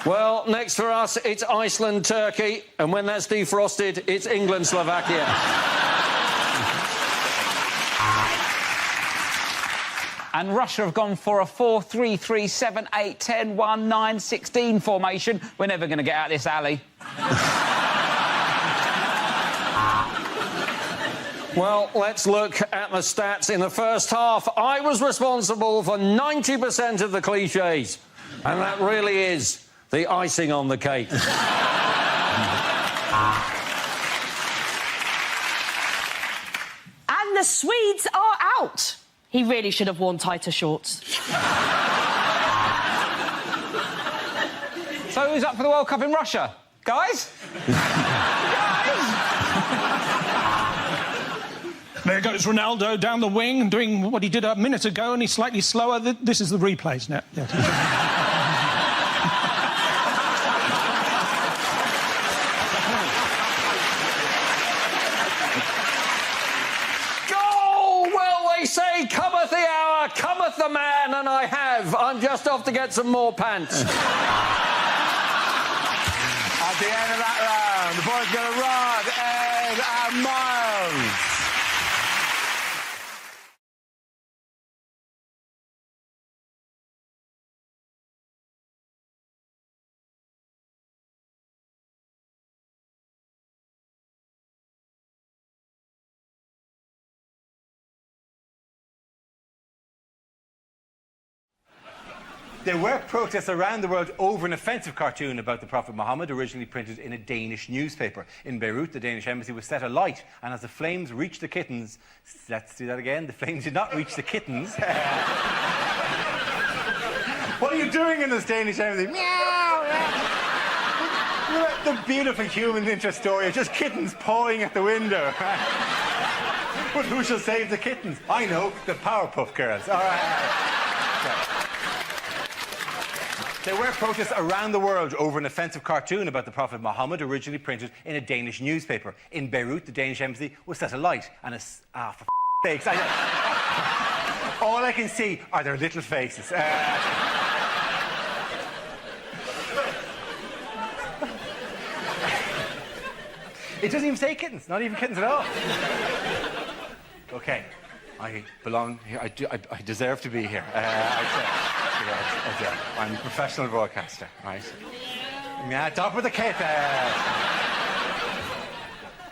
Well, next for us, it's Iceland-Turkey, and when that's defrosted, it's England-Slovakia. And Russia have gone for a 4-3-3-7-8-10-1-9-16 formation. We're never going to get out of this alley. Well, let's look at the stats in the first half. I was responsible for 90% of the cliches, and that really is the icing on the cake. And the Swedes are out. He really should have worn tighter shorts. So who's up for the World Cup in Russia? Guys? There goes Ronaldo down the wing, doing what he did a minute ago, and he's slightly slower. This is the replays now. Yes. Say, cometh the hour, cometh the man, and I have. I'm just off to get some more pants. At the end of that round, the boys got a Rod, Ed and Miles. There were protests around the world over an offensive cartoon about the Prophet Muhammad, originally printed in a Danish newspaper. In Beirut, the Danish embassy was set alight, and as the flames reached the kittens... Let's do that again. The flames did not reach the kittens. What are you doing in this Danish embassy? Meow! The beautiful human interest story of just kittens pawing at the window. But who shall save the kittens? I know, the Powerpuff Girls. All right. There were protests around the world over an offensive cartoon about the Prophet Muhammad, originally printed in a Danish newspaper. In Beirut, the Danish embassy was set alight, and for sakes, all I can see are their little faces. It doesn't even say kittens, not even kittens at all. OK, I belong here. I deserve to be here. I'm a professional broadcaster, right? Yeah, top of the kit.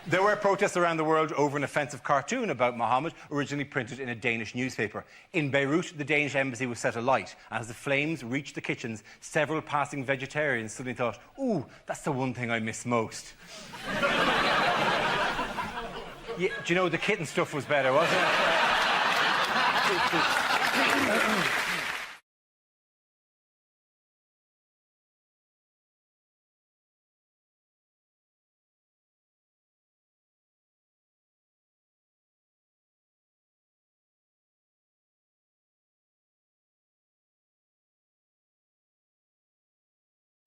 There were protests around the world over an offensive cartoon about Muhammad, originally printed in a Danish newspaper. In Beirut, the Danish embassy was set alight. As the flames reached the kitchens, several passing vegetarians suddenly thought, ooh, that's the one thing I miss most. Yeah, do you know, the kitten stuff was better, wasn't it?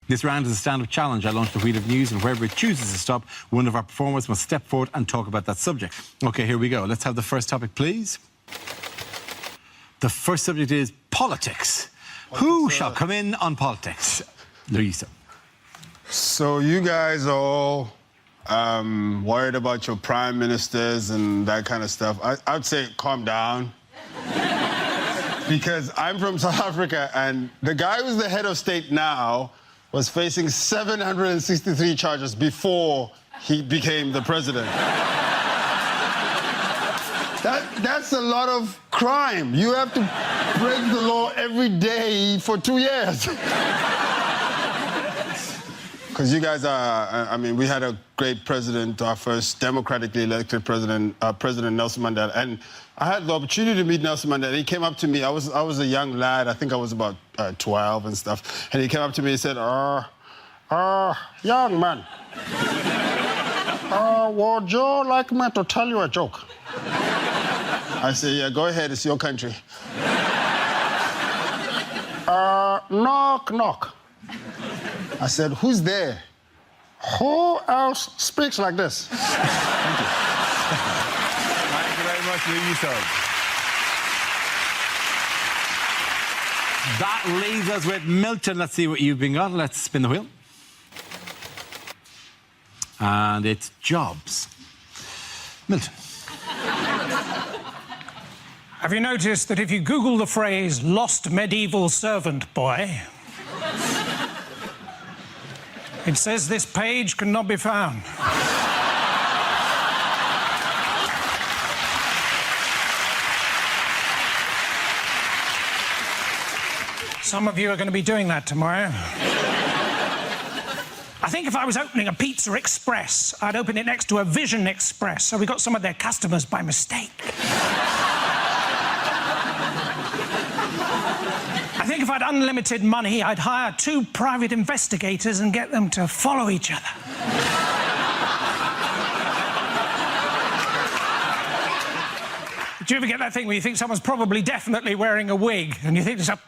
This round is a stand-up challenge. I launch the wheel of news, and wherever it chooses to stop, one of our performers must step forward and talk about that subject. OK, here we go. Let's have the first topic, please. The first subject is politics. Who shall come in on politics? Louisa. So you guys are all worried about your prime ministers and that kind of stuff. I'd say calm down. Because I'm from South Africa, and the guy who's the head of state now was facing 763 charges before he became the president. That's a lot of crime. You have to break the law every day for 2 years. Because you guys are, I mean, we had a great president, our first democratically elected president, President Nelson Mandela. And I had the opportunity to meet Nelson Mandela. He came up to me. I was a young lad. I think I was about 12 and stuff. And he came up to me and said, young man, would you like me to tell you a joke? I said, yeah, go ahead. It's your country. Knock, knock. I said, who's there? Who else speaks like this? Thank you. Thank you very much, Louisa. That leaves us with Milton. Let's see what you've been got. Let's spin the wheel. And it's jobs. Milton. Have you noticed that if you Google the phrase lost medieval servant boy, it says this page cannot be found? Some of you are going to be doing that tomorrow. I think if I was opening a Pizza Express, I'd open it next to a Vision Express, so we got some of their customers by mistake. I think if I had unlimited money, I'd hire 2 private investigators and get them to follow each other. Do you ever get that thing where you think someone's probably definitely wearing a wig, and you think to yourself,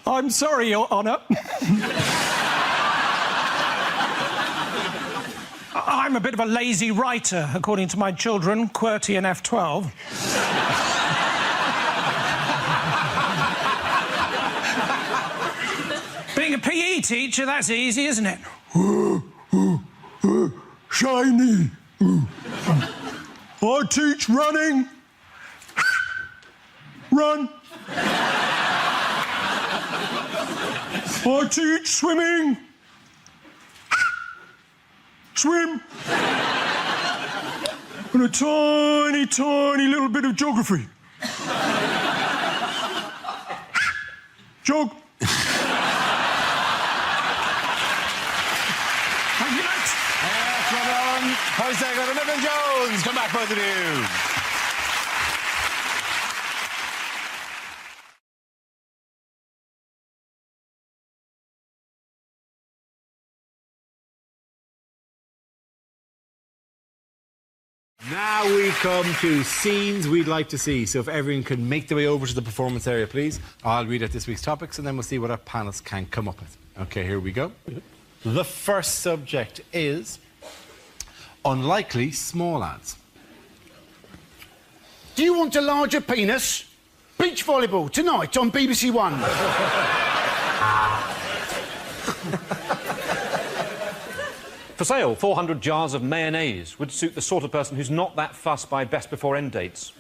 I'm sorry, Your Honour. I'm a bit of a lazy writer, according to my children, QWERTY and F12. Being a PE teacher, that's easy, isn't it? Shiny. I teach running. Run. I teach swimming. Swim. And a tiny, tiny little bit of geography. Jog. Thank you, Matt. Well done. Post second, Milton Jones. Come back, both of you. Now we come to scenes we'd like to see. So if everyone can make their way over to the performance area, please. I'll read out this week's topics and then we'll see what our panelists can come up with. OK, here we go. The first subject is unlikely small ads. Do you want a larger penis? Beach volleyball tonight on BBC One. For sale, 400 jars of mayonnaise would suit the sort of person who's not that fussed by best before end dates.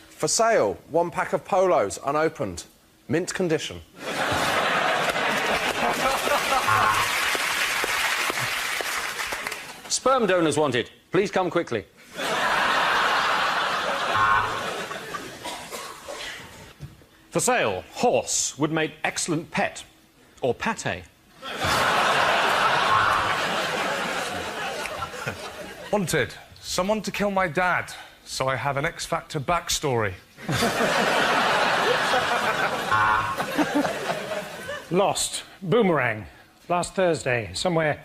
For sale, 1 pack of polos, unopened. Mint condition. Sperm donors wanted. Please come quickly. For sale, horse would make excellent pet. Or pate. Wanted. Someone to kill my dad, so I have an X Factor backstory. Lost. Boomerang. Last Thursday. Somewhere...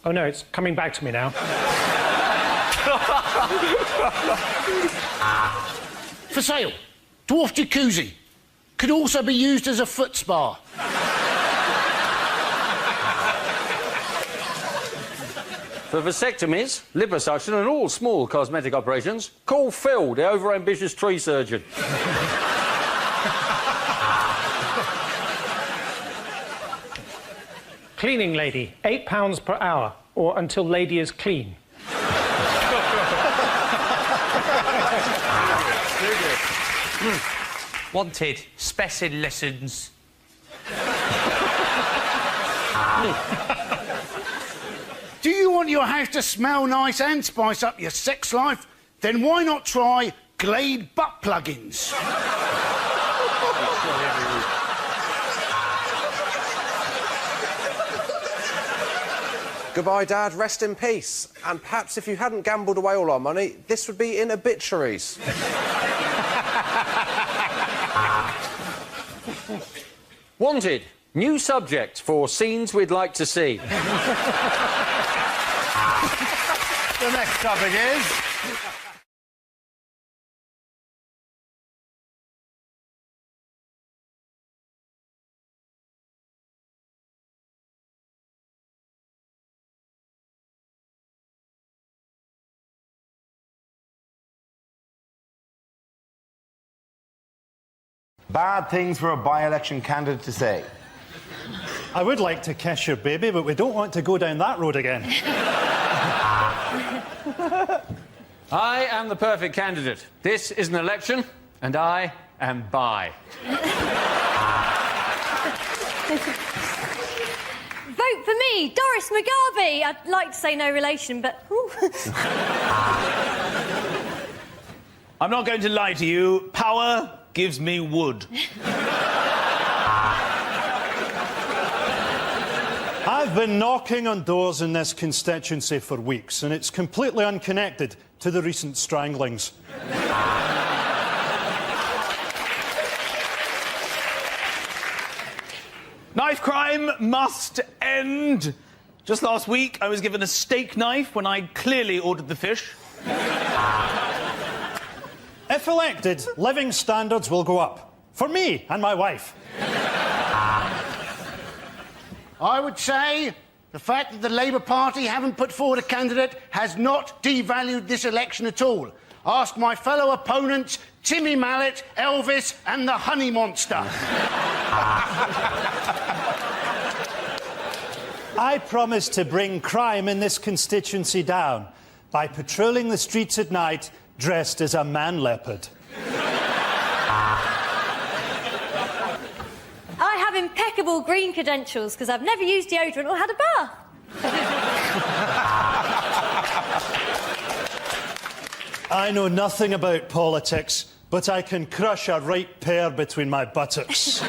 Oh, no, it's coming back to me now. For sale, dwarf jacuzzi. Could also be used as a foot spa. For vasectomies, liposuction and all small cosmetic operations, call Phil, the overambitious tree surgeon. Cleaning lady, £8 per hour, or until lady is clean. Wanted, spessing lessons. Do you want your house to smell nice and spice up your sex life? Then why not try Glade butt plugins? Goodbye, Dad. Rest in peace. And perhaps if you hadn't gambled away all our money, this would be in obituaries. Wanted. New subject for scenes we'd like to see. The next topic is... Bad things for a by-election candidate to say. I would like to kiss your baby, but we don't want to go down that road again. I am the perfect candidate. This is an election, and I am bi. Vote for me, Doris McGarvey. I'd like to say no relation, but... I'm not going to lie to you. Power gives me wood. I've been knocking on doors in this constituency for weeks, and it's completely unconnected to the recent stranglings. Knife crime must end. Just last week, I was given a steak knife when I'd clearly ordered the fish. If elected, living standards will go up. For me and my wife. I would say the fact that the Labour Party haven't put forward a candidate has not devalued this election at all. Ask my fellow opponents, Timmy Mallet, Elvis and the Honey Monster. I promise to bring crime in this constituency down by patrolling the streets at night dressed as a man leopard. I have impeccable green credentials because I've never used deodorant or had a bath. I know nothing about politics, but I can crush a right pair between my buttocks.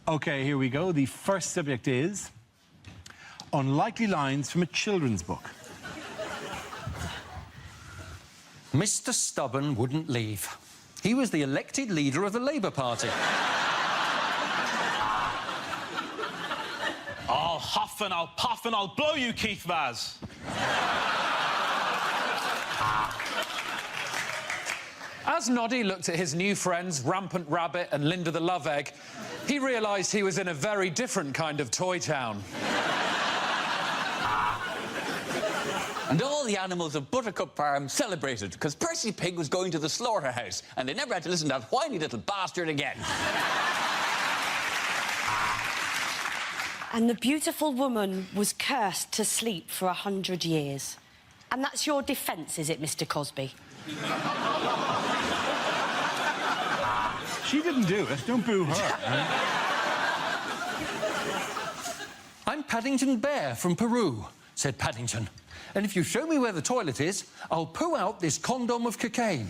OK, here we go. The first subject is unlikely lines from a children's book. Mr. Stubborn wouldn't leave. He was the elected leader of the Labour Party. I'll huff and I'll puff and I'll blow you, Keith Vaz. As Noddy looked at his new friends, Rampant Rabbit and Linda the Love Egg, he realised he was in a very different kind of toy town. And all the animals of Buttercup Farm celebrated because Percy Pig was going to the slaughterhouse and they never had to listen to that whiny little bastard again. And the beautiful woman was cursed to sleep for 100 years. And that's your defence, is it, Mr. Cosby? She didn't do it. Don't boo her. I'm Paddington Bear from Peru, said Paddington. And if you show me where the toilet is, I'll poo out this condom of cocaine.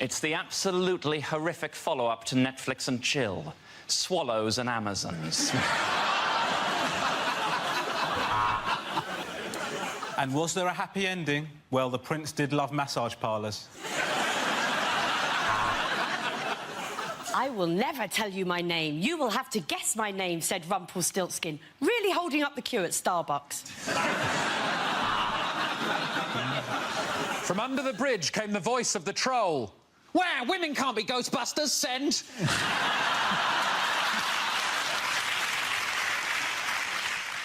It's the absolutely horrific follow-up to Netflix and Chill. Swallows and Amazons. And was there a happy ending? Well, the prince did love massage parlours. I will never tell you my name. You will have to guess my name, said Rumpelstiltskin, really holding up the queue at Starbucks. From under the bridge came the voice of the troll. Where? Women can't be Ghostbusters, send!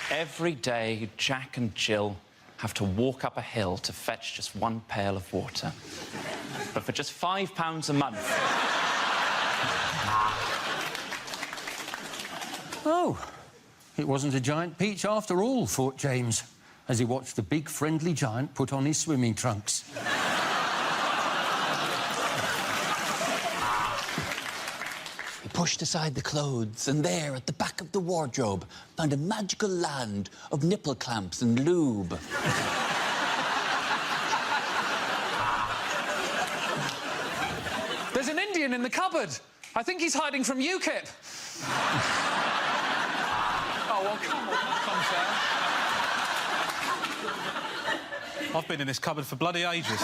Every day, Jack and Jill have to walk up a hill to fetch just one pail of water. But for just £5 a month... Oh, it wasn't a giant peach after all, thought James, as he watched the big friendly giant put on his swimming trunks. He pushed aside the clothes and there, at the back of the wardrobe, found a magical land of nipple clamps and lube. There's an Indian in the cupboard. I think he's hiding from UKIP. Oh, well, come on, come on. I've been in this cupboard for bloody ages.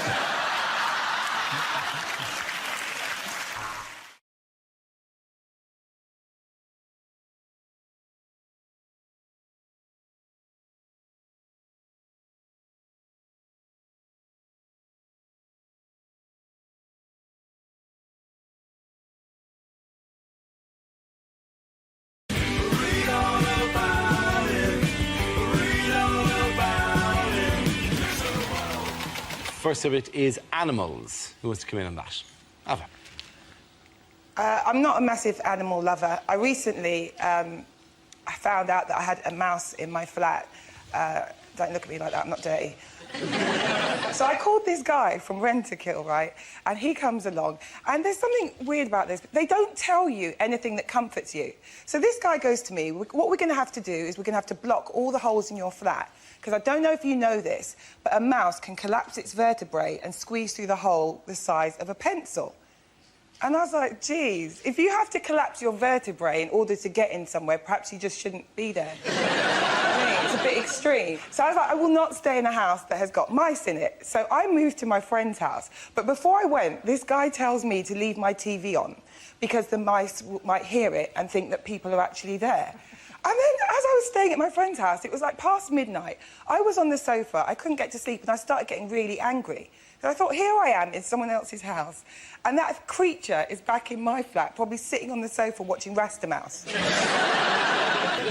First of it is animals. Who wants to come in on that? Ava. I'm not a massive animal lover. I recently I found out that I had a mouse in my flat. Don't look at me like that, I'm not dirty. So I called this guy from Rent-A-Kill, right? And he comes along, and there's something weird about this. They don't tell you anything that comforts you. So this guy goes to me, what we're going to have to do is we're going to have to block all the holes in your flat, because I don't know if you know this, but a mouse can collapse its vertebrae and squeeze through the hole the size of a pencil. And I was like, geez, if you have to collapse your vertebrae in order to get in somewhere, perhaps you just shouldn't be there. It's a bit extreme. So I was like, I will not stay in a house that has got mice in it. So I moved to my friend's house. But before I went, this guy tells me to leave my TV on because the mice might hear it and think that people are actually there. And then, as I was staying at my friend's house, it was like past midnight. I was on the sofa, I couldn't get to sleep, and I started getting really angry. And I thought, here I am in someone else's house, and that creature is back in my flat, probably sitting on the sofa watching Rasta Mouse.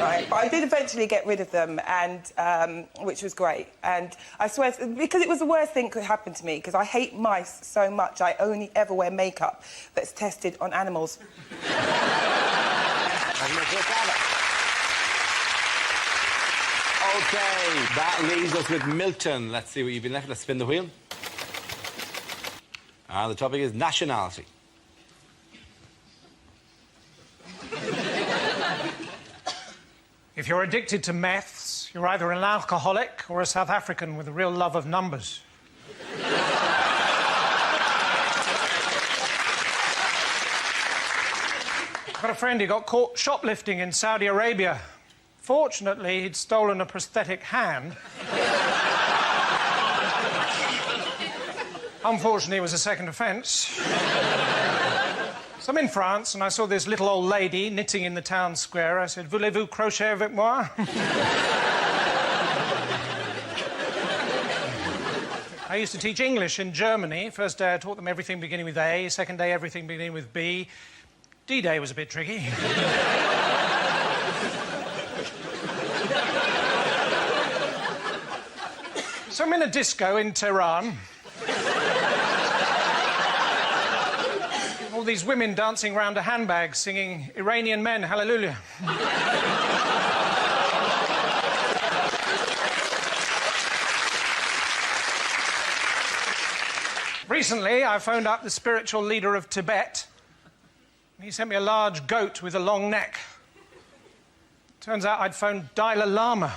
Right? But I did eventually get rid of them, and which was great. And I swear, because it was the worst thing that could happen to me, because I hate mice so much, I only ever wear makeup that's tested on animals. OK, that leaves us with Milton. Let's see what you've been left. Let's spin the wheel. And the topic is nationality. If you're addicted to meths, you're either an alcoholic or a South African with a real love of numbers. I've got a friend who got caught shoplifting in Saudi Arabia. Fortunately, he'd stolen a prosthetic hand. Unfortunately, it was a second offence. So I'm in France, and I saw this little old lady knitting in the town square. I said, voulez-vous crochet avec moi? I used to teach English in Germany. First day I taught them everything beginning with A, second day everything beginning with B. D-Day was a bit tricky. So I'm in a disco in Tehran. All these women dancing around a handbag singing Iranian Men, Hallelujah. Recently, I phoned up the spiritual leader of Tibet. He sent me a large goat with a long neck. Turns out I'd phoned Dalai Lama.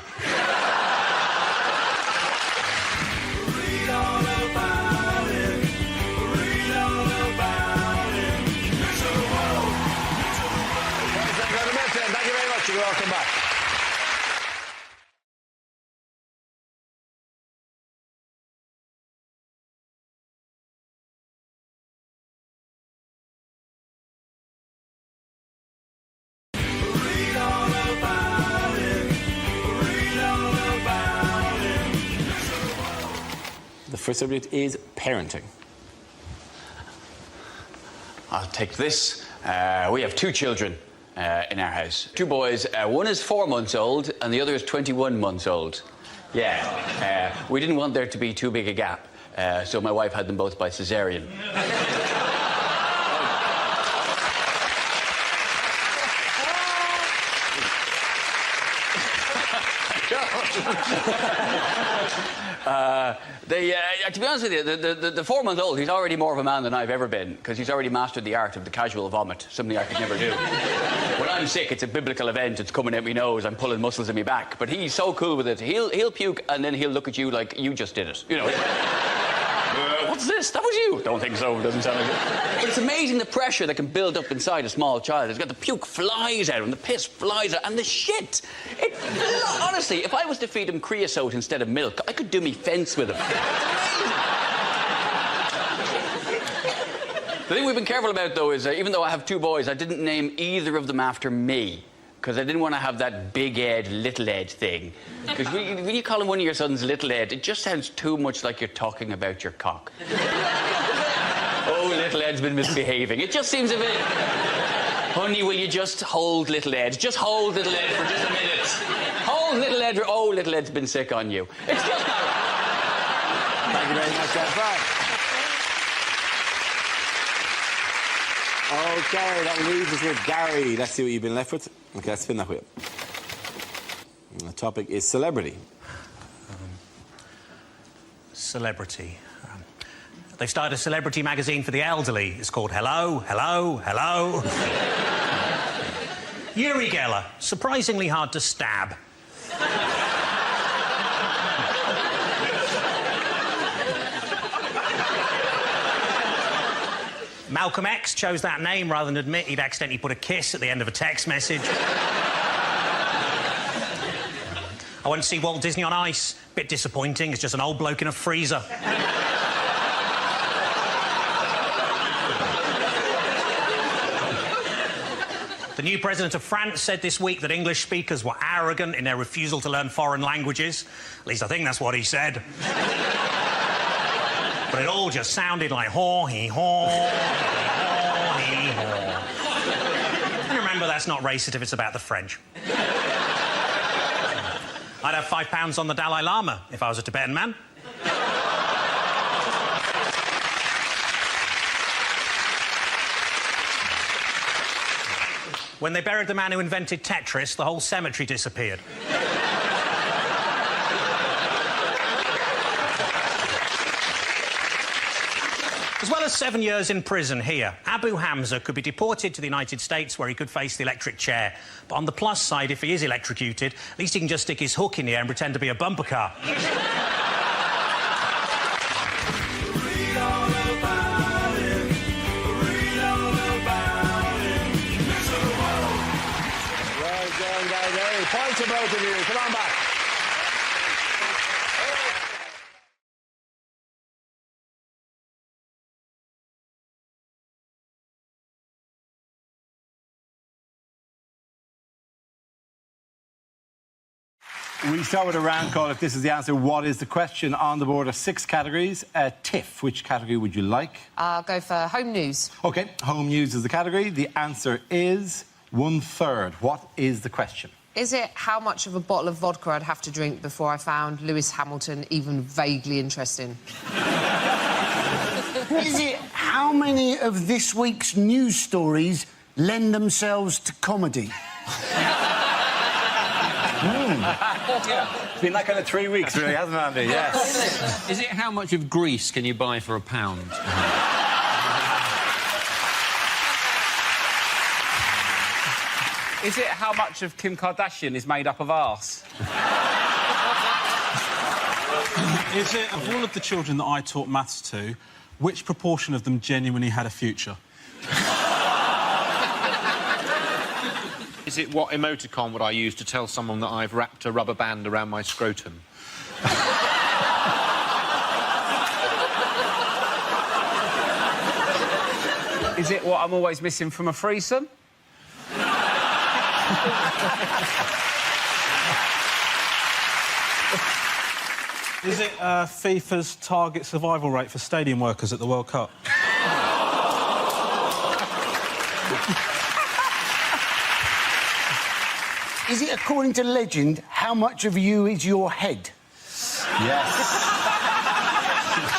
Thank you very much. You're welcome back. The first subject is parenting. I'll take this. We have 2 children in our house. 2 boys. One is 4 months old and the other is 21 months old. Yeah. We didn't want there to be too big a gap, so my wife had them both by cesarean. To be honest with you, the 4-month-old, he's already more of a man than I've ever been, because he's already mastered the art of the casual vomit, something I could never do. When I'm sick, it's a biblical event, it's coming out my nose, I'm pulling muscles in my back, but he's so cool with it. He'll puke and then he'll look at you like you just did it. You know. What's this? That was you? Don't think so. Doesn't sound like it. But it's amazing the pressure that can build up inside a small child. It's got the puke flies out and the piss flies out and the shit. Honestly, if I was to feed him creosote instead of milk, I could do me fence with him. The thing we've been careful about, though, is even though I have 2 boys, I didn't name either of them after me. Because I didn't want to have that big Ed, little Ed thing. Because when you call him one of your sons Little Ed, it just sounds too much like you're talking about your cock. Oh, Little Ed's been misbehaving. It just seems a bit... Honey, will you just hold Little Ed? Just hold Little Ed for just a minute. Hold Little Ed, or oh, Little Ed's been sick on you. It's just not... Thank you very much, Frank. Okay, that leaves us with Gary. Let's see what you've been left with. Okay, let's spin that wheel. And the topic is celebrity. Celebrity. They've started a celebrity magazine for the elderly. It's called Hello, Hello, Hello. Uri Geller, surprisingly hard to stab. Malcolm X chose that name rather than admit he'd accidentally put a kiss at the end of a text message. I went to see Walt Disney on Ice. Bit disappointing, it's just an old bloke in a freezer. The new president of France said this week that English speakers were arrogant in their refusal to learn foreign languages. At least I think that's what he said. But it all just sounded like haw-hee-haw, haw-hee-haw. And remember, that's not racist if it's about the French. I'd have £5 on the Dalai Lama if I was a Tibetan man. When they buried the man who invented Tetris, the whole cemetery disappeared. As well as 7 years in prison here, Abu Hamza could be deported to the United States where he could face the electric chair. But on the plus side, if he is electrocuted, at least he can just stick his hook in the air and pretend to be a bumper car. Read all about it. both of you. Come on back. We start with a round call. If this is the answer, what is the question? On the board are 6 categories. Tiff, which category would you like? I'll go for home news. OK, home news is the category. The answer is 1/3. What is the question? Is it how much of a bottle of vodka I'd have to drink before I found Lewis Hamilton even vaguely interesting? Is it how many of this week's news stories lend themselves to comedy? It's been that kind of 3 weeks, really, hasn't it, Andy? Yes. Is it how much of Greece can you buy for £1? Is it how much of Kim Kardashian is made up of arse? Is it, of all of the children that I taught maths to, which proportion of them genuinely had a future? Is it what emoticon would I use to tell someone that I've wrapped a rubber band around my scrotum? Is it what I'm always missing from a threesome? Is it FIFA's target survival rate for stadium workers at the World Cup? Is it, according to legend, how much of you is your head? Yes.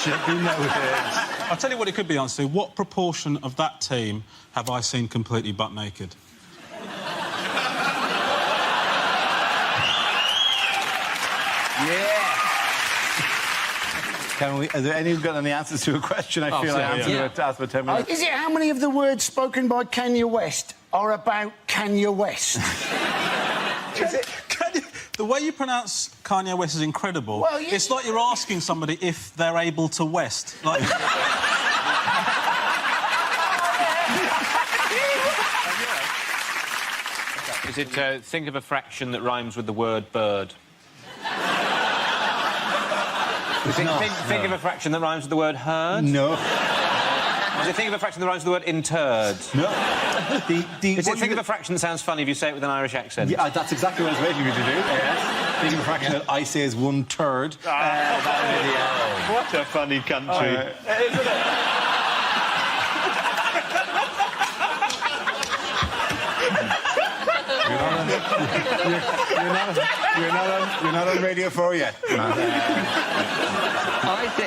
Should be noted. I'll tell you what it could be, answer. What proportion of that team have I seen completely butt naked? Yeah. Has there anyone got any answers to a question? I feel I answered to ask for 10 minutes. Is it how many of the words spoken by Kanye West are about Kanye West? The way you pronounce Kanye West is incredible. Well, yeah. It's like you're asking somebody if they're able to West. Like... Is it think of a fraction that rhymes with the word bird? Think of a fraction that rhymes with the word herd? No. Is it think of a fraction that rhymes with the word interred? No. Is it think of a fraction that sounds funny if you say it with an Irish accent? Yeah, that's exactly what I was waiting for you to do. Yes. Think of a fraction that I say is 1/3. What a funny country. Isn't it? You're not on Radio 4 yet.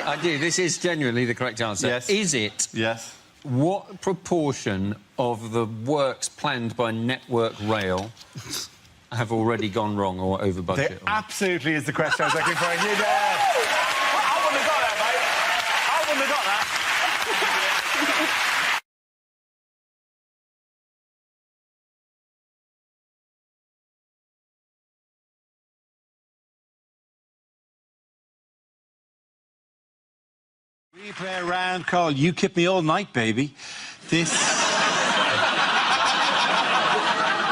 I do. This is genuinely the correct answer. Yes. Is it? Yes. What proportion of the works planned by Network Rail have already gone wrong or over budget? There absolutely is the question I was looking for. You did. I wouldn't have got that, mate. I wouldn't have got that. We play a round called You Kept Me All Night, Baby. This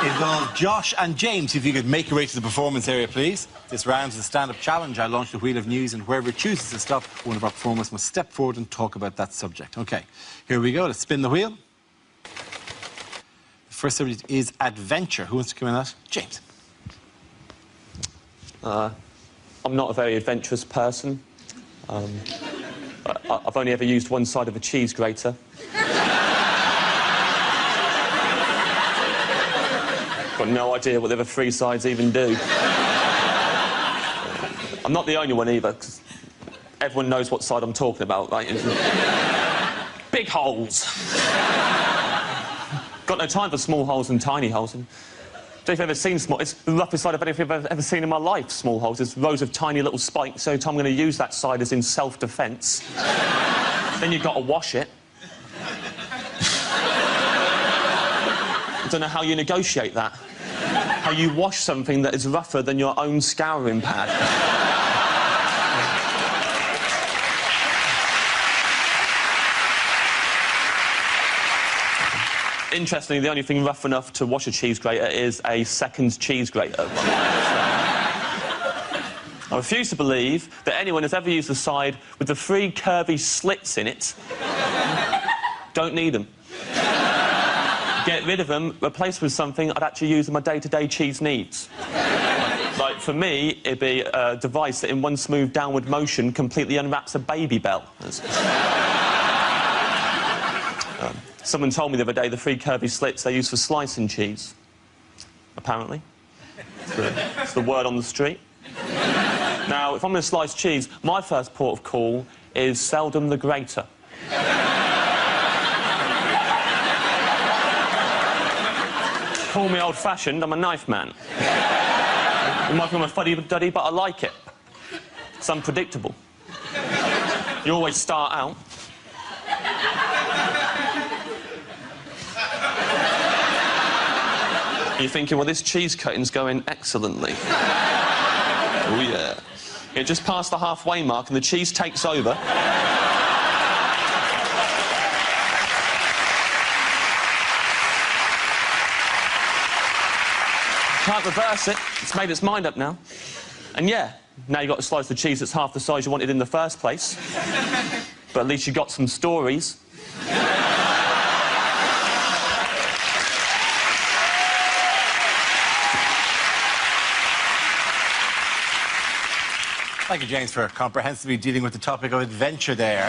involves Josh and James. If you could make your way to the performance area, please. This round's a stand-up challenge. I launched a wheel of news, and whoever chooses to stop, one of our performers must step forward and talk about that subject. OK, here we go. Let's spin the wheel. The first subject is adventure. Who wants to come in that? James. I'm not a very adventurous person. I've only ever used one side of a cheese grater. Got no idea what the other 3 sides even do. I'm not the only one either, because everyone knows what side I'm talking about, right? Big holes. Got no time for small holes and tiny holes. And if you've ever seen small... It's the roughest side of anything I've ever seen in my life, small holes. There's rows of tiny little spikes. So I'm going to use that side is in self-defence. Then you've got to wash it. I don't know how you negotiate that. How you wash something that is rougher than your own scouring pad. Interestingly, the only thing rough enough to wash a cheese grater is a second cheese grater. I refuse to believe that anyone has ever used a side with the 3 curvy slits in it. Don't need them. Get rid of them, replace them with something I'd actually use in my day-to-day cheese needs. Like, for me, it'd be a device that in one smooth downward motion completely unwraps a baby bell. Someone told me the other day the 3 curvy slits they use for slicing cheese. Apparently. It's the word on the street. Now, if I'm going to slice cheese, my first port of call is seldom the grater. Call me old-fashioned, I'm a knife man. You might think I'm a fuddy-duddy, but I like it. It's unpredictable. You always start out. You're thinking, well, this cheese cutting's going excellently. Oh, yeah. It just passed the halfway mark and the cheese takes over. Can't reverse it. It's made its mind up now. And yeah, now you've got to slice the cheese that's half the size you wanted in the first place. But at least you got some stories. Thank you, James, for comprehensively dealing with the topic of adventure there.